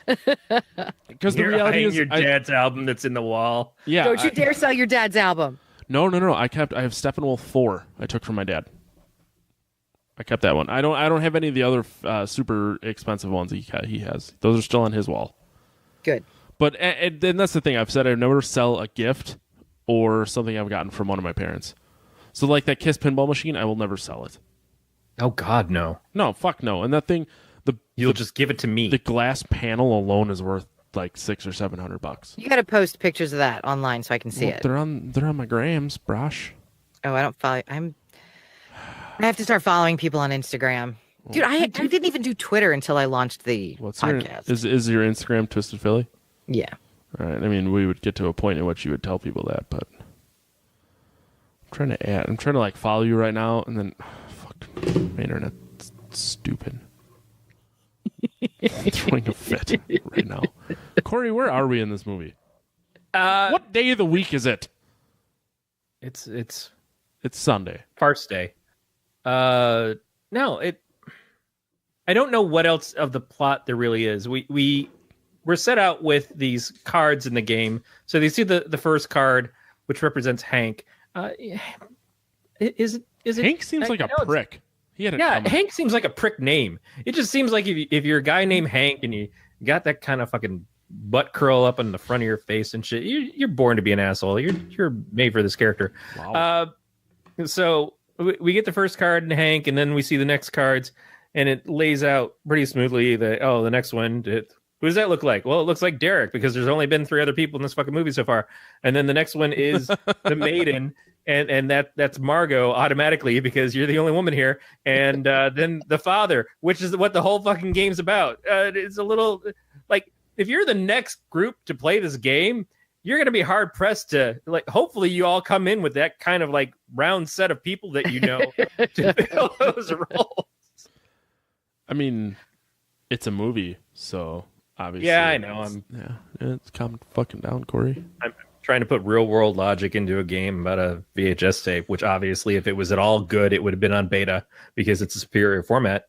Because the reality is, your dad's album that's in the wall. Yeah, don't you dare sell your dad's album. No. I have Steppenwolf 4. I took from my dad. I kept that one. I don't have any of the other super expensive ones he has. Those are still on his wall. Good. But and that's the thing. I've said I'd never sell a gift or something I've gotten from one of my parents. So like that Kiss pinball machine, I will never sell it. Oh God, no. No, fuck no. And that thing, you'll just give it to me. The glass panel alone is worth like $600 or $700. You got to post pictures of that online so I can see it. They're on my grams, Brosh. Oh, I don't follow. I have to start following people on Instagram. Dude, I didn't even do Twitter until I launched the podcast. Is your Instagram Twisted Philly? Yeah. All right. I mean, we would get to a point in which you would tell people that, but I'm trying to like follow you right now, and then fuck, my internet's stupid. I'm throwing a fit right now. Corey, where are we in this movie? What day of the week is it? It's Sunday. Farce Day. No, I don't know what else of the plot there really is. We're set out with these cards in the game. So you see the first card, which represents Hank. Is it Hank seems like a prick. Hank seems like a prick name. It just seems like if you're a guy named Hank and you got that kind of fucking butt curl up on the front of your face and shit, you're born to be an asshole. You're made for this character. Wow. So we get the first card in Hank, and then we see the next cards, and it lays out pretty smoothly the next one. Who does that look like? Well, it looks like Derek because there's only been 3 other people in this fucking movie so far. And then the next one is the maiden, and that's Margot automatically because you're the only woman here. And then the father, which is what the whole fucking game's about. It's a little like if you're the next group to play this game, you're going to be hard pressed to like. Hopefully, you all come in with that kind of like round set of people that you know to fill those roles. I mean, it's a movie, so. Obviously, yeah, I know. It's calm fucking down, Corey. I'm trying to put real world logic into a game about a VHS tape, which obviously, if it was at all good, it would have been on beta because it's a superior format.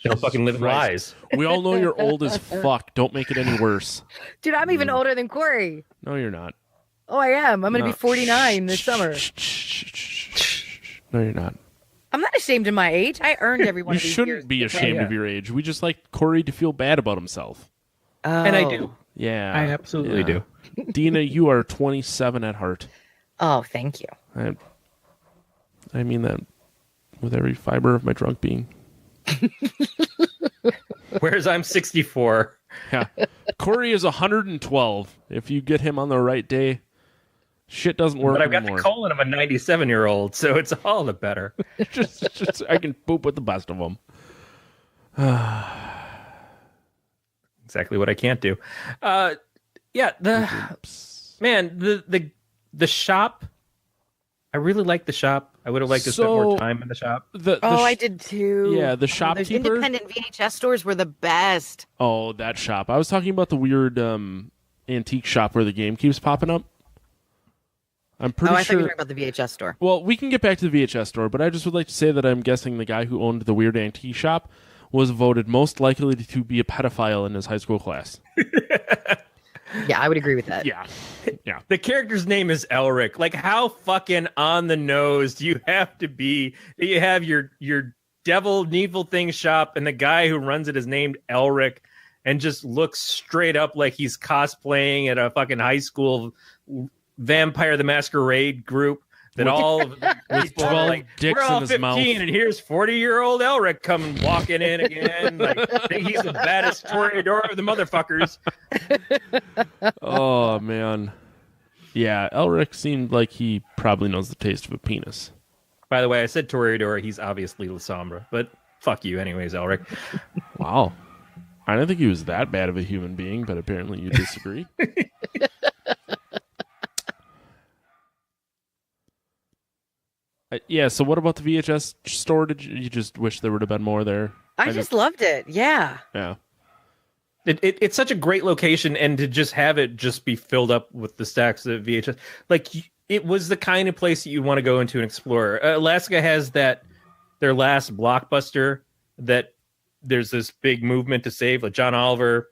Don't fucking live in lies. We all know you're old as fuck. Don't make it any worse. Dude, I'm even older than Corey. No, you're not. Oh, I am. I'm going to be 49 this summer. No, you're not. I'm not ashamed of my age. I earned every one of these years. You shouldn't be ashamed of your age. We just like Corey to feel bad about himself. Oh. And I do. Yeah. I absolutely do. Deana, you are 27 at heart. Oh, thank you. I mean that with every fiber of my drunk being. Whereas I'm 64. Yeah. Corey is 112. If you get him on the right day, shit doesn't work anymore. But I've got the colon of a 97-year-old, so it's all the better. just I can poop with the best of them. Exactly what I can't do. The The Shop. I really like The Shop. I would have liked to spend more time in The Shop. I did too. Yeah, the Those Shopkeeper. independent VHS stores were the best. Oh, that shop. I was talking about the weird antique shop where the game keeps popping up. I'm pretty I sure. thought you were talking about the VHS store. Well, we can get back to the VHS store, but I just would like to say that I'm guessing the guy who owned the weird antique shop was voted most likely to be a pedophile in his high school class. Yeah, I would agree with that. Yeah. The character's name is Elric. Like, how fucking on the nose do you have to be? You have your devil needful thing shop, and the guy who runs it is named Elric, and just looks straight up like he's cosplaying at a fucking high school Vampire the Masquerade group. That all of the people are like, dicks we're all in his 15, mouth. and here's 40-year-old Elric coming walking in again. Like, think he's the baddest Toreador of the motherfuckers. Oh, man. Yeah, Elric seemed like he probably knows the taste of a penis. By the way, I said Toreador. He's obviously La Sombra, but fuck you anyways, Elric. Wow. I didn't think he was that bad of a human being, but apparently you disagree. Yeah, so what about the VHS store? Did you just wish there would have been more there? I just loved it. Yeah. Yeah. It's such a great location, and to just have it just be filled up with the stacks of VHS, like it was the kind of place that you'd want to go into and explore. Alaska has their last blockbuster that there's this big movement to save. Like John Oliver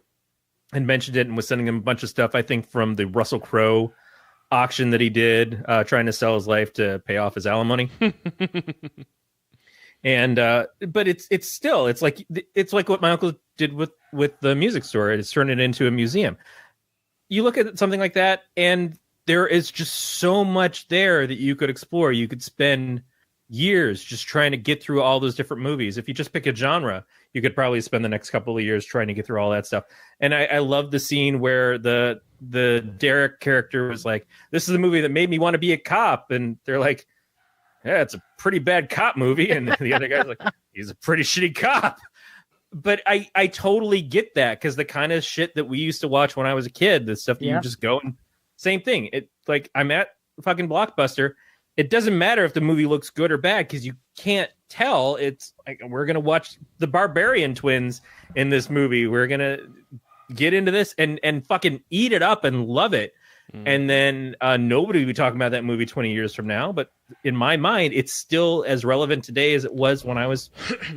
had mentioned it and was sending him a bunch of stuff, I think, from the Russell Crowe auction that he did, trying to sell his life to pay off his alimony. And but it's like what my uncle did with the music store. It's turned it into a museum. You look at something like that, and there is just so much there that you could explore. You could spend years just trying to get through all those different movies. If you just pick a genre, you could probably spend the next couple of years trying to get through all that stuff. And I love the scene where the Derek character was like, "This is a movie that made me want to be a cop," and they're like, "Yeah, it's a pretty bad cop movie," and the other guy's like, "He's a pretty shitty cop." But I totally get that, because the kind of shit that we used to watch when I was a kid, the stuff that you just go and same thing. It like I'm at fucking Blockbuster. It doesn't matter if the movie looks good or bad, because you can't tell. It's like, we're gonna watch the Barbarian twins in this movie. We're gonna get into this and fucking eat it up and love it. And then nobody will be talking about that movie 20 years from now. But in my mind, it's still as relevant today as it was when I was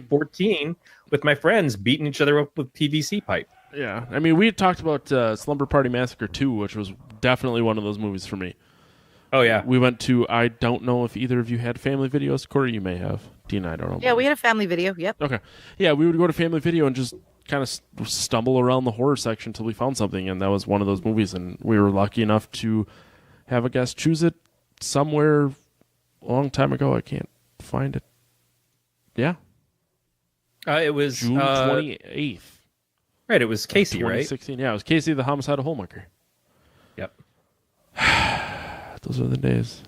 14 with my friends beating each other up with PVC pipe. Yeah. I mean, we had talked about Slumber Party Massacre 2, which was definitely one of those movies for me. Oh, yeah. We went to, I don't know if either of you had Family Videos. Corey, you may have. Deana, I don't know. Yeah, we had a family video. Yep. Okay. Yeah, we would go to Family Video and just kind of stumble around the horror section until we found something, and that was one of those movies, and we were lucky enough to have a guest choose it somewhere a long time ago. I can't find it. Yeah. It was June 28th. Right, it was Casey, right? 2016. Yeah, it was Casey the Homicidal Homemaker. Yep. Those are the days.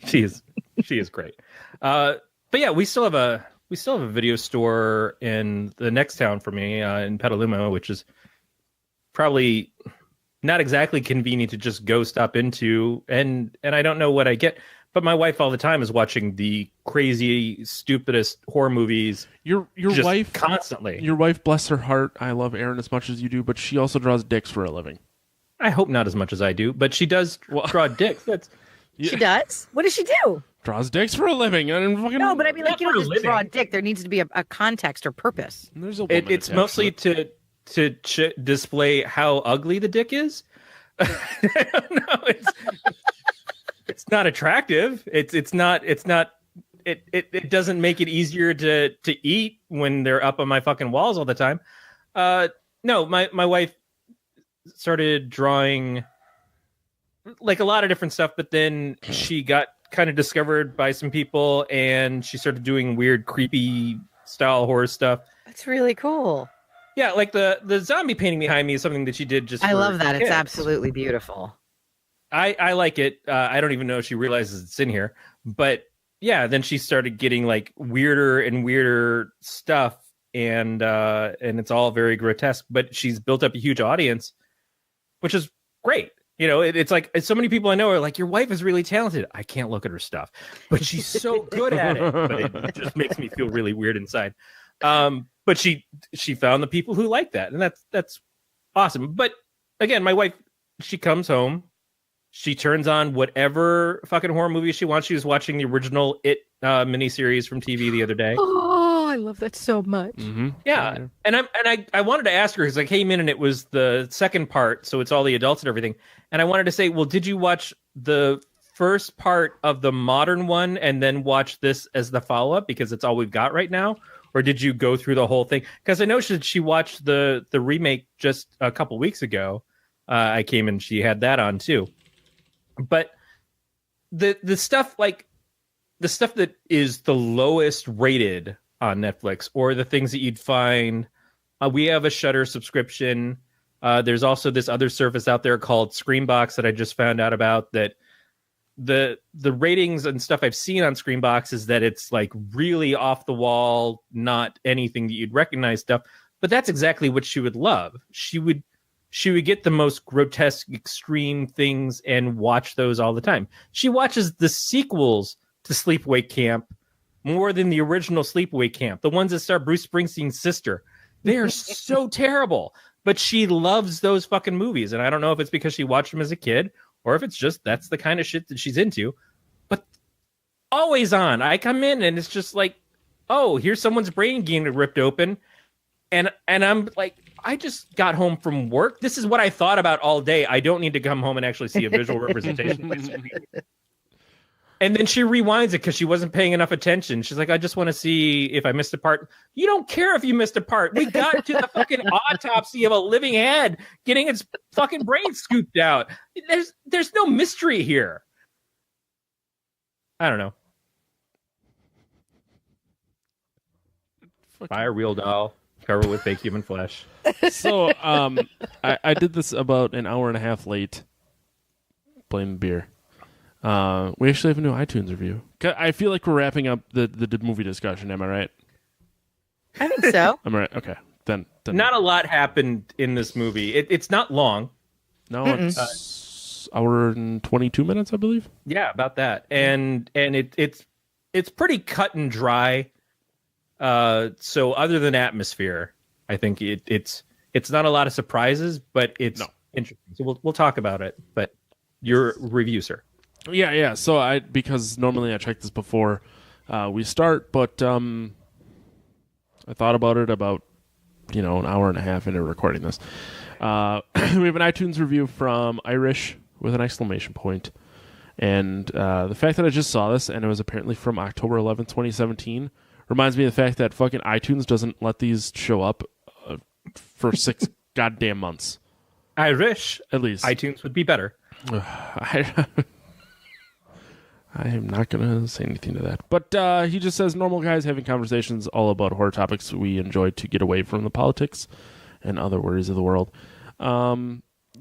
She is great. But yeah, we still have a video store in the next town for me, in Petaluma, which is probably not exactly convenient to just go stop into, and I don't know what I get. But my wife all the time is watching the crazy, stupidest horror movies. Your wife constantly. Your wife, bless her heart, I love Erin as much as you do, but she also draws dicks for a living. I hope not as much as I do, but she does draw dicks. She does. What does she do? Draws dicks for a living. No, but I mean, like, you don't just living. draw a dick. There needs to be a context or purpose. There's a It's mostly to display how ugly the dick is. I don't know. It's not attractive. It doesn't make it easier to eat when they're up on my fucking walls all the time. No, my wife started drawing like a lot of different stuff, but then she got kind of discovered by some people, and she started doing weird, creepy style horror stuff. That's really cool. Yeah, like the zombie painting behind me is something that she did just. I love that. kids. It's absolutely beautiful. I like it. I don't even know if she realizes it's in here, but yeah, then she started getting like weirder and weirder stuff, and it's all very grotesque. But she's built up a huge audience, which is great. It's like so many people I know are like, your wife is really talented. I can't look at her stuff, but she's so good at it. But it just makes me feel really weird inside. But she found the people who like that, and that's awesome. But again, my wife, she comes home, she turns on whatever fucking horror movie she wants. She was watching the original It miniseries from TV the other day. Oh, I love that so much. Mm-hmm. Yeah, and I wanted to ask her because I came in and it was the second part, so it's all the adults and everything. And I wanted to say, well, did you watch the first part of the modern one and then watch this as the follow up because it's all we've got right now, or did you go through the whole thing? Because I know she watched the remake just a couple weeks ago. I came and she had that on too, but the stuff that is the lowest rated on Netflix, or the things that you'd find. We have a Shudder subscription. There's also this other service out there called Screambox that I just found out about, that the ratings and stuff I've seen on Screambox is that it's like really off the wall, not anything that you'd recognize stuff. But that's exactly what she would love. She would get the most grotesque, extreme things and watch those all the time. She watches the sequels to Sleepaway Camp more than the original Sleepaway Camp. The ones that star Bruce Springsteen's sister. They are so terrible. But she loves those fucking movies. And I don't know if it's because she watched them as a kid or if it's just that's the kind of shit that she's into. But always on. I come in and it's just like, oh, here's someone's brain getting ripped open. And I'm like, I just got home from work. This is what I thought about all day. I don't need to come home and actually see a visual representation. And then she rewinds it because she wasn't paying enough attention. She's like, I just want to see if I missed a part. You don't care if you missed a part. We got to the fucking autopsy of a living head getting its fucking brain scooped out. There's no mystery here. I don't know. Buy a real doll, cover with fake human flesh. So I did this about an hour and a half late. Blame the beer. We actually have a new iTunes review. I feel like we're wrapping up the movie discussion. Am I right? I think so. I'm right. Okay. Then Not a lot happened in this movie. It's not long. No, it's hour and 22 minutes, I believe. Yeah, about that. And it's pretty cut and dry. So other than atmosphere, I think it's not a lot of surprises, but it's interesting. So we'll talk about it. But your review, sir. Yeah. So because normally I check this before we start, but I thought about it about an hour and a half into recording this. We have an iTunes review from Irish with an exclamation point, and the fact that I just saw this and it was apparently from October 11th, 2017, reminds me of the fact that fucking iTunes doesn't let these show up for 6 goddamn months. Irish, at least iTunes would be better. I am not going to say anything to that. But he just says, normal guys having conversations all about horror topics we enjoy to get away from the politics and other worries of the world.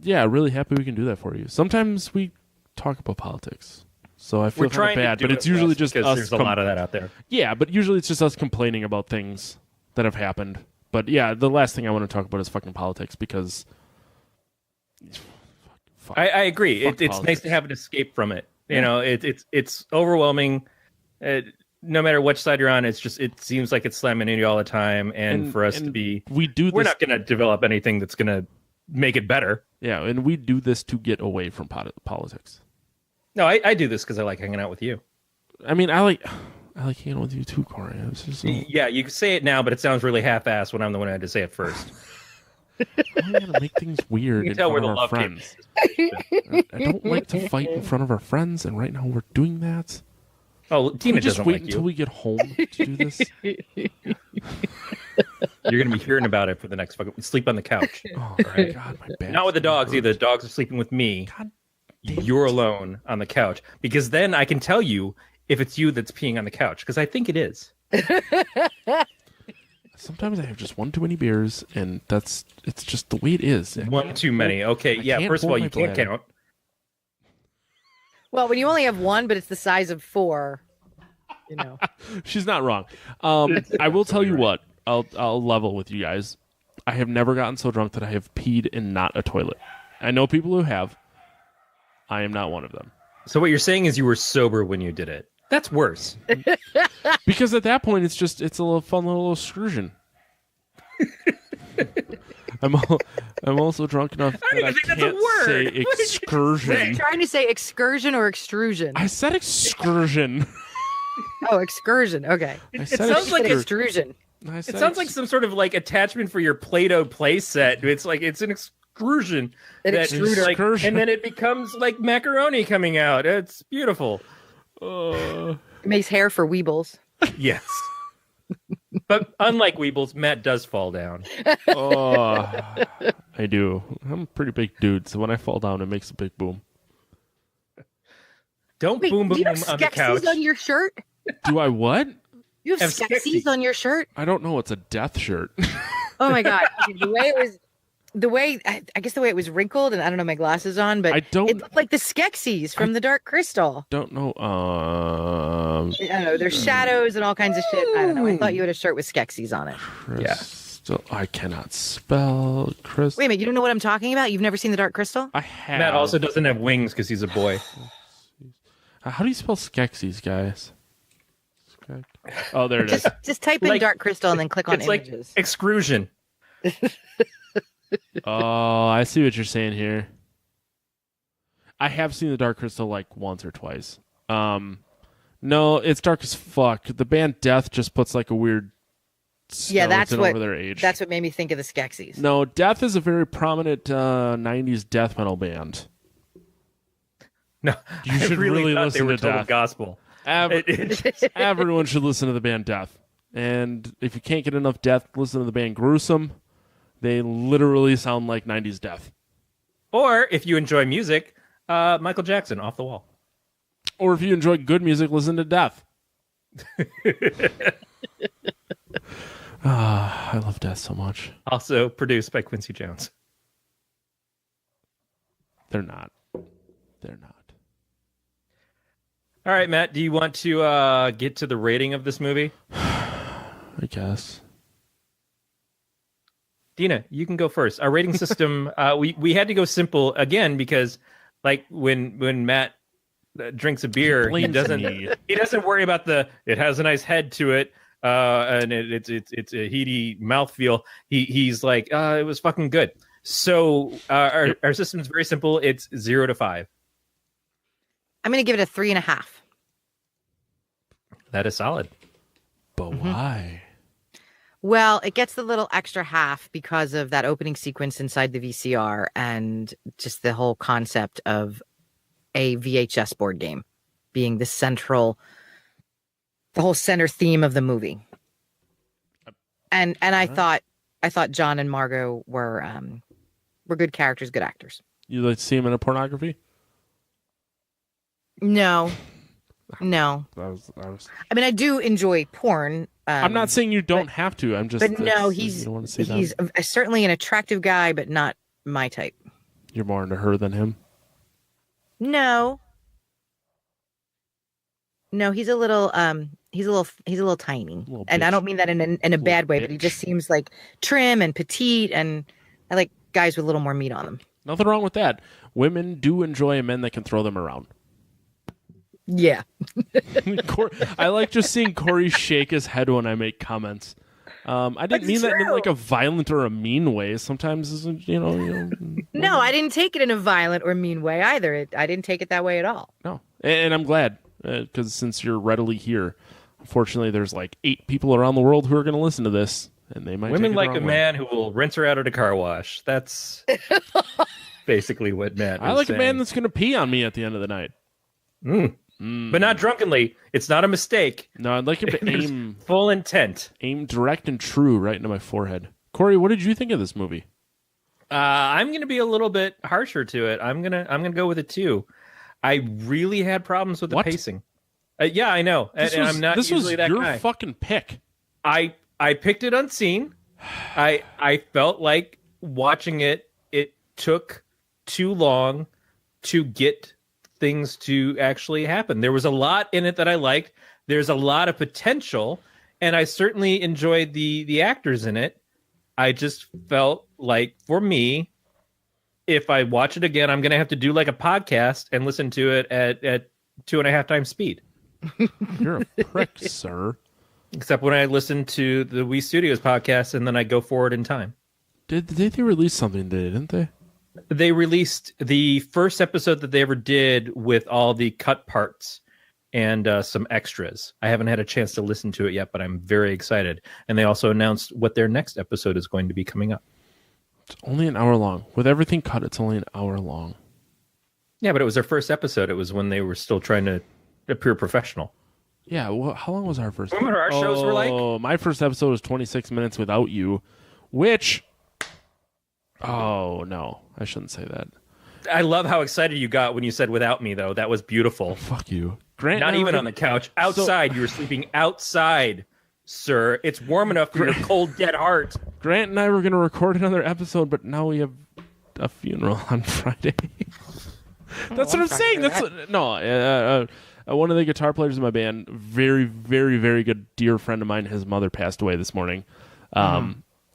Yeah, really happy we can do that for you. Sometimes we talk about politics, so I feel kind of bad, but it's usually just us. There's a lot of that out there. Yeah, but usually it's just us complaining about things that have happened. But yeah, the last thing I want to talk about is fucking politics because... I agree. It's nice to have an escape from it. It's overwhelming. No matter which side you're on, it seems like it's slamming into you all the time. And for us to be, we're not going to develop anything that's going to make it better. Yeah, and we do this to get away from politics. No, I do this because I like hanging out with you. I mean, I like hanging out with you too, Corey. Yeah, you can say it now, but it sounds really half-assed when I'm the one who had to say it first. I'm going to make things weird in front of our friends. I don't like to fight in front of our friends, and right now we're doing that. Oh, Deana doesn't like you. Just wait until we get home to do this. You're going to be hearing about it for the next fucking... Sleep on the couch. Oh, my God, my back. Not with the dogs either. The dogs are sleeping with me. God, you're alone on the couch. Because then I can tell you if it's you that's peeing on the couch. Because I think it is. Sometimes I have just one too many beers, and it's just the way it is. One too many. Okay, yeah. First of all, you can't count. Well, when you only have one, but it's the size of 4, She's not wrong. I will tell you what. I'll level with you guys. I have never gotten so drunk that I have peed in not a toilet. I know people who have. I am not one of them. So what you're saying is you were sober when you did it. That's worse. Because at that point, it's a little fun little excursion. I'm also drunk enough that I think that's a can't word. say What did you just excursion. Trying to say excursion or extrusion. I said excursion. Oh, excursion. Okay. I It said sounds like Extrusion. I said It sounds like some sort of like attachment for your Play-Doh play set. It's like it's an excursion. An that- extruder. like, Excursion. and then it becomes like macaroni coming out. It's beautiful. It makes hair for weebles. Yes. But unlike Weebles, Matt does fall down. Oh, I do. I'm a pretty big dude, so when I fall down, it makes a big boom. Don't Wait, boom do boom you have on the couch. Skeksis on your shirt? Do I what? You have Have Skeksis Skeksis. on your shirt? I don't know. It's a death shirt. Oh my god! Okay, I guess the way it was wrinkled, and I don't know my glasses on, but I don't- It looked like the Skeksis from the Dark Crystal. Don't know. I don't know. There's shadows and all kinds of shit. I don't know. I thought you had a shirt with Skeksis on it. Crystal. I cannot spell Chris. Wait a minute. You don't know what I'm talking about? You've never seen the Dark Crystal? I have. Matt also doesn't have wings because he's a boy. How do you spell Skeksis, guys? Oh, there it is. Just type in Like- Dark Crystal and then click on It's like images. excrusion. Oh, I see what you're saying here. I have seen the Dark Crystal like once or twice. No, it's dark as fuck. The band Death just puts like a weird Yeah, that's skeleton what over their age. that's what made me think of the Skeksis. No, Death is a very prominent 90s death metal band. No, You I should really really thought listen they were to total Death. gospel. Everyone should listen to the band Death. And if you can't get enough Death, listen to the band Gruesome. They literally sound like 90s Death. Or if you enjoy music, Michael Jackson, Off the Wall. Or if you enjoy good music, listen to Death. I love Death so much. Also produced by Quincy Jones. They're not. They're not. All right, Matt, do you want to get to the rating of this movie? I guess. Deana, you can go first. Our rating system, we had to go simple again because, like, when Matt drinks a beer, he blames doesn't me. he doesn't worry about it has a nice head to it, and it's a heaty mouthfeel. He's like, it was fucking good. So our system is very simple. It's 0 to 5. I'm going to give it a 3.5. That is solid. But why? Well, it gets the little extra half because of that opening sequence inside the VCR and just the whole concept of a VHS board game being the whole center theme of the movie. And I thought John and Margot were good characters, good actors. You like to see him in a pornography? No. I was. I mean, I do enjoy porn. I'm not saying you don't have to. I'm just. But no, you don't want to see he's certainly an attractive guy, but not my type. You're more into her than him. No, he's a little tiny, Little and I bitch. don't mean that in a bad way, but he bitch. just seems like trim and petite, and I like guys with a little more meat on them. Nothing wrong with that. Women do enjoy men that can throw them around. Yeah, I like just seeing Corey shake his head when I make comments. I didn't mean that in true. like a violent or a mean way. Sometimes, no, I didn't take it in a violent or mean way either. I didn't take it that way at all. No. And I'm glad, because since you're readily here, unfortunately, there's like 8 people around the world who are going to listen to this, and they might Women take it like the a wrong way. man who will rinse her out at a car wash. That's basically what Matt I is like saying. a man that's going to pee on me at the end of the night. But not drunkenly. It's not a mistake. No, I'd like him to There's aim full intent. direct and true right into my forehead. Corey, what did you think of this movie? I'm going to be a little bit harsher to it. I'm gonna go with a 2. I really had problems with the What? pacing. Yeah, I know, and I'm not this usually was that your guy. fucking pick. I picked it unseen. I felt like watching it. It took too long to get things to actually happen. There was a lot in it that I liked. There's a lot of potential, and I certainly enjoyed the actors in it. I just felt like, for me, if I watch it again, I'm going to have to do like a podcast and listen to it at 2.5 times speed. You're a prick, sir. Except when I listen to the Wii Studios podcast and then I go forward in time. Did they release something today, didn't they? They released the first episode that they ever did with all the cut parts and some extras. I haven't had a chance to listen to it yet, but I'm very excited. And they also announced what their next episode is going to be coming up. It's only an hour long. With everything cut, it's only an hour long. Yeah, but it was their first episode. It was when they were still trying to appear professional. Yeah, well, how long was our first? Remember our shows were like? Oh, my first episode was 26 minutes without you, which... Oh, no. I shouldn't say that. I love how excited you got when you said without me, though. That was beautiful. Fuck you. Grant, not even on the couch. Outside. You were sleeping outside, sir. It's warm enough for your cold, dead heart. Grant and I were going to record another episode, but now we have a funeral on Friday. That's what I'm saying. One of the guitar players in my band, very, very, very good dear friend of mine, his mother passed away this morning.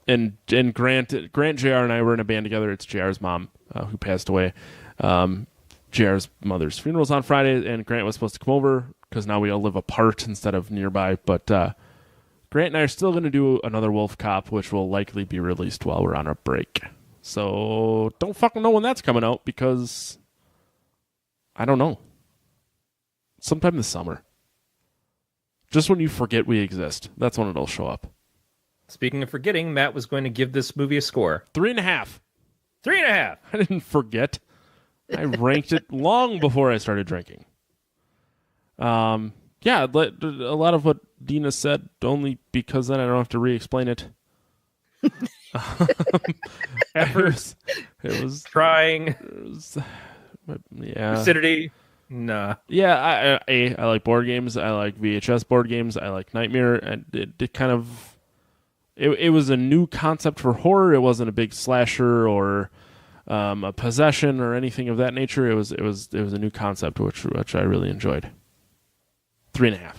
And Grant, JR, and I were in a band together. It's JR's mom who passed away. JR's mother's funeral's on Friday, and Grant was supposed to come over because now we all live apart instead of nearby. But Grant and I are still going to do another Wolf Cop, which will likely be released while we're on a break. So don't fucking know when that's coming out because I don't know. Sometime this summer. Just when you forget we exist. That's when it'll show up. Speaking of forgetting, Matt was going to give this movie a score. 3.5. 3.5. I didn't forget. I ranked it long before I started drinking. Yeah, a lot of what Deana said, only because then I don't have to re-explain it. Efforts. It was trying. Yeah. Lucidity. Nah. Yeah, I like board games. I like VHS board games. I like Nightmare. And it kind of... It was a new concept for horror. It wasn't a big slasher or a possession or anything of that nature. It was a new concept which I really enjoyed. 3.5.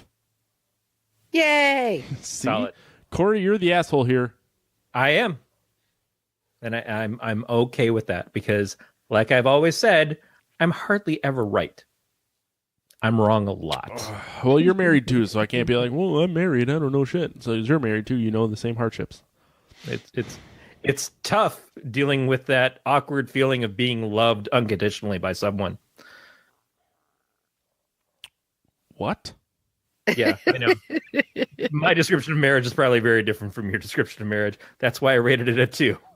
Yay! Solid. Corey, you're the asshole here. I am, and I'm okay with that because, like I've always said, I'm hardly ever right. I'm wrong a lot. Well, you're married too, so I can't be like, well, I'm married. I don't know shit. So you're married too. You know the same hardships. It's tough dealing with that awkward feeling of being loved unconditionally by someone. What? Yeah, I know. My description of marriage is probably very different from your description of marriage. That's why I rated it at 2. I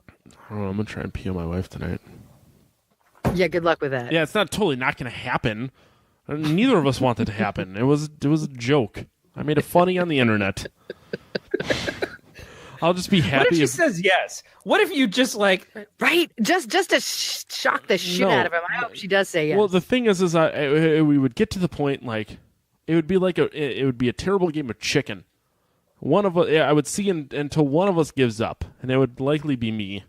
don't know, I'm going to try and pee on my wife tonight. Yeah, good luck with that. Yeah, it's not totally not going to happen. Neither of us want it to happen. It was a joke. I made it funny on the internet. I'll just be happy. What if she says yes? What if you just like... Right? Just to shock the shit out of him. I hope she does say yes. Well, the thing is we would get to the point like it would be a terrible game of chicken. One of us, I would see until one of us gives up, and it would likely be me.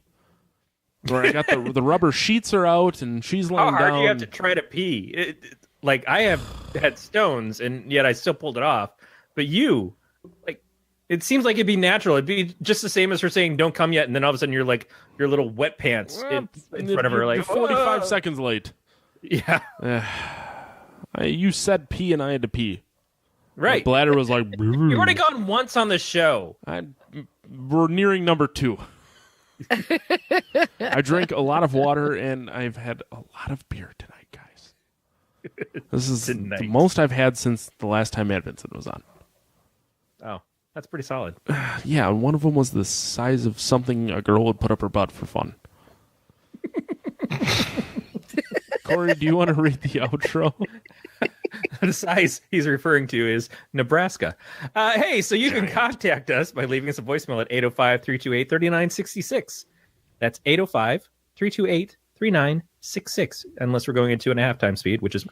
Where I got the rubber sheets are out, and she's laying down. How hard do you have to try to pee? Like, I have had stones, and yet I still pulled it off. But you, like, it seems like it'd be natural. It'd be just the same as her saying, don't come yet, and then all of a sudden you're like, your little wet pants in front of her. Like, 45 seconds late. Yeah. You said pee, and I had to pee. Right. My bladder was like... You've already gone once on the show. We're nearing number 2. I drank a lot of water, and I've had a lot of beer tonight, guys. This is the most I've had since the last time Matt Vincent was on. Oh, that's pretty solid. Yeah, one of them was the size of something a girl would put up her butt for fun. Corey, do you want to read the outro? The size he's referring to is Nebraska. Hey, so you can contact us by leaving us a voicemail at 805-328-3966. That's 805-328-3966. Unless we're going at 2.5 times speed, which is...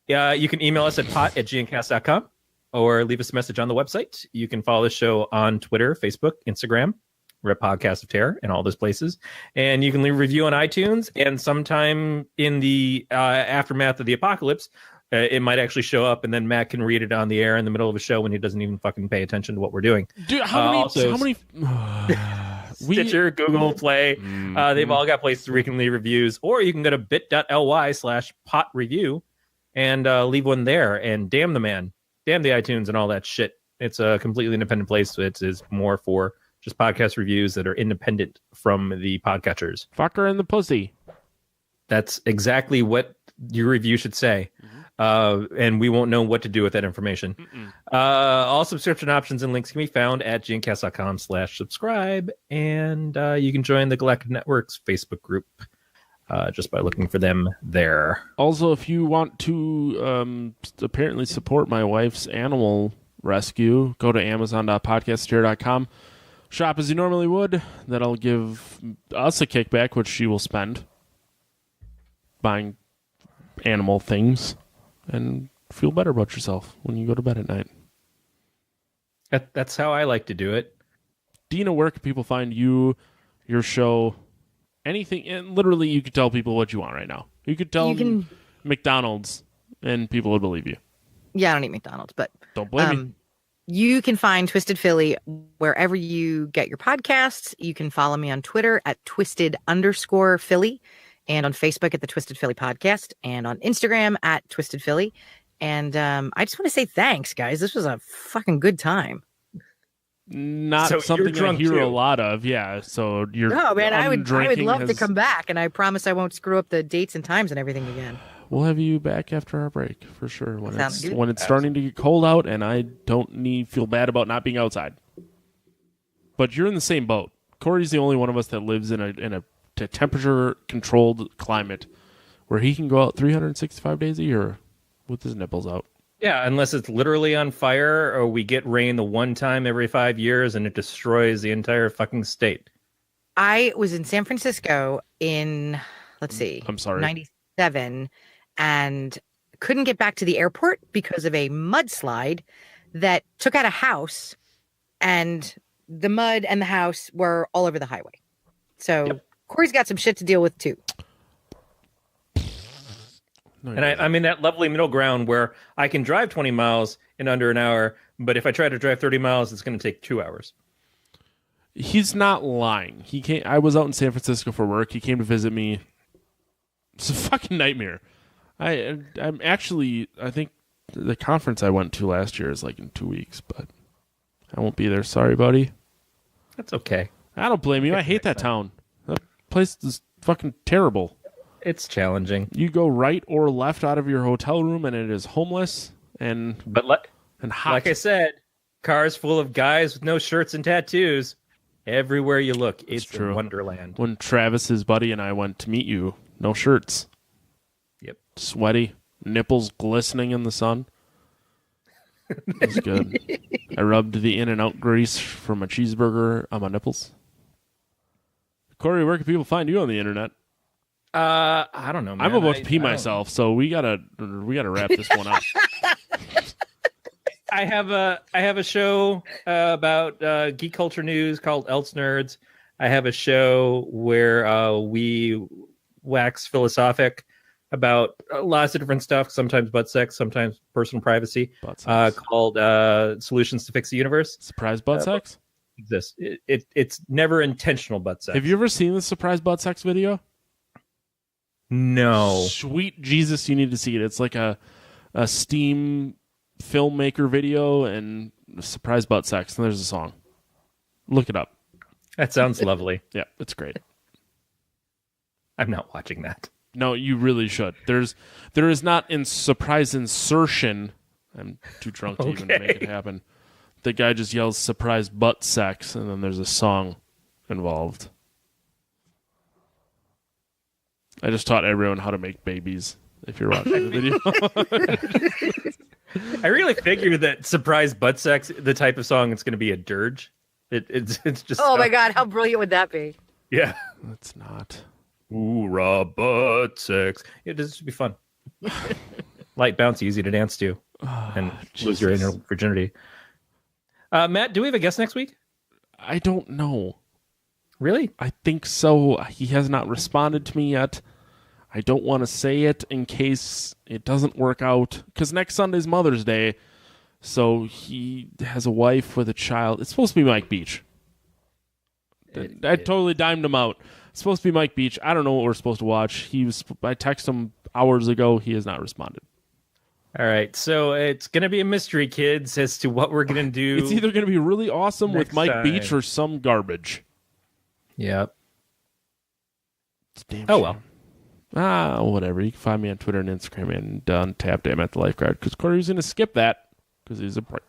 you can email us at pot@gncast.com or leave us a message on the website. You can follow the show on Twitter, Facebook, Instagram. We're at Podcast of Terror in all those places. And you can leave a review on iTunes. And sometime in the aftermath of the apocalypse, it might actually show up, and then Matt can read it on the air in the middle of a show when he doesn't even fucking pay attention to what we're doing. Dude, how many Stitcher, Google Play. They've all got places where you can leave reviews, or you can go to bit.ly/PoT review and leave one there. And damn the man, damn the iTunes and all that shit. It's a completely independent place. It is more for just podcast reviews that are independent from the podcatchers. Fucker in the pussy. That's exactly what your review should say. And we won't know what to do with that information. All subscription options and links can be found at gncast.com/subscribe. And you can join the Galactic Network's Facebook group just by looking for them there. Also, if you want to apparently support my wife's animal rescue, go to amazon.podcastterror.com. Shop as you normally would. That'll give us a kickback, which she will spend buying animal things, and feel better about yourself when you go to bed at night. That's how I like to do it. Deana, where can people find you, your show, anything? And literally, you could tell people what you want right now. You could tell them McDonald's, and people would believe you. Yeah, I don't eat McDonald's, but don't blame me. You can find Twisted Philly wherever you get your podcasts. You can follow me on Twitter at Twisted_Philly, and on Facebook at the Twisted Philly Podcast, and on Instagram at Twisted Philly. And I just want to say thanks, guys. This was a fucking good time. Not So something you're I drunk hear too. a lot of. Yeah, so you're. Oh man, I would love to has- come back, and I promise I won't screw up the dates and times and everything again. We'll have you back after our break for sure. Sounds good. When it's starting to get cold out, and I don't feel bad about not being outside. But you're in the same boat. Corey's the only one of us that lives in a temperature controlled climate where he can go out 365 days a year with his nipples out. Yeah, unless it's literally on fire, or we get rain the one time every 5 years and it destroys the entire fucking state. I was in San Francisco in, let's see, I'm sorry, 97, and couldn't get back to the airport because of a mudslide that took out a house, and the mud and the house were all over the highway. So Corey's got some shit to deal with too. No, And I'm in that lovely middle ground where I can drive 20 miles in under an hour, but if I try to drive 30 miles, it's going to take 2 hours. he's not lying. He came. I was out in San Francisco for work. He came to visit me. It's a fucking nightmare. I'm actually. I think the conference I went to last year is like in 2 weeks, but I won't be there. Sorry, buddy. That's okay. I don't blame you. I hate that town. That place is fucking terrible. It's challenging. You go right or left out of your hotel room, and it is homeless and hot. Like I said, cars full of guys with no shirts and tattoos. Everywhere you look, it's true. a wonderland. When Travis's buddy and I went to meet you, no shirts. Yep. Sweaty, nipples glistening in the sun. It was good. I rubbed the In-N-Out grease from a cheeseburger on my nipples. Corey, where can people find you on the internet? I don't know, man. I'm about to pee myself, so we gotta wrap this one up. I have a show about geek culture news called Elts Nerds. I have a show where we wax philosophic about lots of different stuff, sometimes butt sex, sometimes personal privacy, called Solutions to Fix the Universe. Surprise butt sex? Exists. It's never intentional butt sex. Have you ever seen the surprise butt sex video? No. Sweet Jesus, you need to see it. It's like a Steam filmmaker video and surprise butt sex, and there's a song. Look it up. That sounds lovely. Yeah, it's great. I'm not watching that. No, you really should. There is not in surprise insertion. I'm too drunk to even make it happen. The guy just yells surprise butt sex, and then there's a song involved. I just taught everyone how to make babies if you're watching the video. I really figured that surprise butt sex, the type of song, it's going to be a dirge. It's just. Oh my God, how brilliant would that be? Yeah. It's not. Hoorah, butt sex. Yeah, this should be fun. Light, bouncy, easy to dance to, and lose your inner virginity. Matt, do we have a guest next week? I don't know. Really? I think so. He has not responded to me yet. I don't want to say it in case it doesn't work out. Because next Sunday's Mother's Day. So he has a wife with a child. It's supposed to be Mike Beach. I totally dimed him out. It's supposed to be Mike Beach. I don't know what we're supposed to watch. I texted him hours ago. He has not responded. All right, so it's going to be a mystery, kids, as to what we're going to do. It's either going to be really awesome with Mike time. Beach or some garbage. Yep. It's damn Oh, shame. Well. Whatever. You can find me on Twitter and Instagram and Tap at the Lifeguard, because Corey was going to skip that because he's a prick.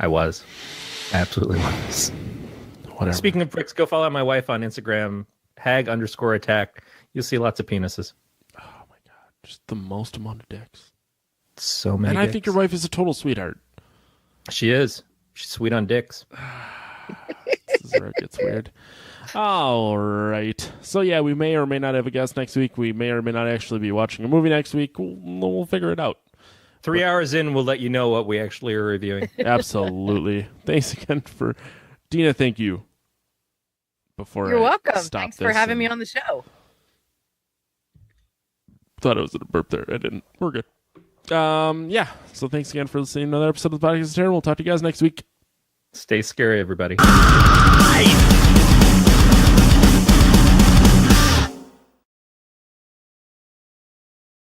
I was. Absolutely was. Whatever. Speaking of pricks, go follow my wife on Instagram, hag_attack. You'll see lots of penises. Oh my god, just the most amount of dicks. So many. And dicks. I think your wife is a total sweetheart. She is. She's sweet on dicks. This is where it gets weird. All right. So yeah, we may or may not have a guest next week. We may or may not actually be watching a movie next week. We'll figure it out. 3 hours in, we'll let you know what we actually are reviewing. Absolutely. Thanks again for Deana. Thank you. Before You're welcome. Stop Thanks for having me on the show. Thought it was a burp there. I didn't. We're good. Yeah. So thanks again for listening to another episode of the Podcast of Terror. We'll talk to you guys next week. Stay scary, everybody. I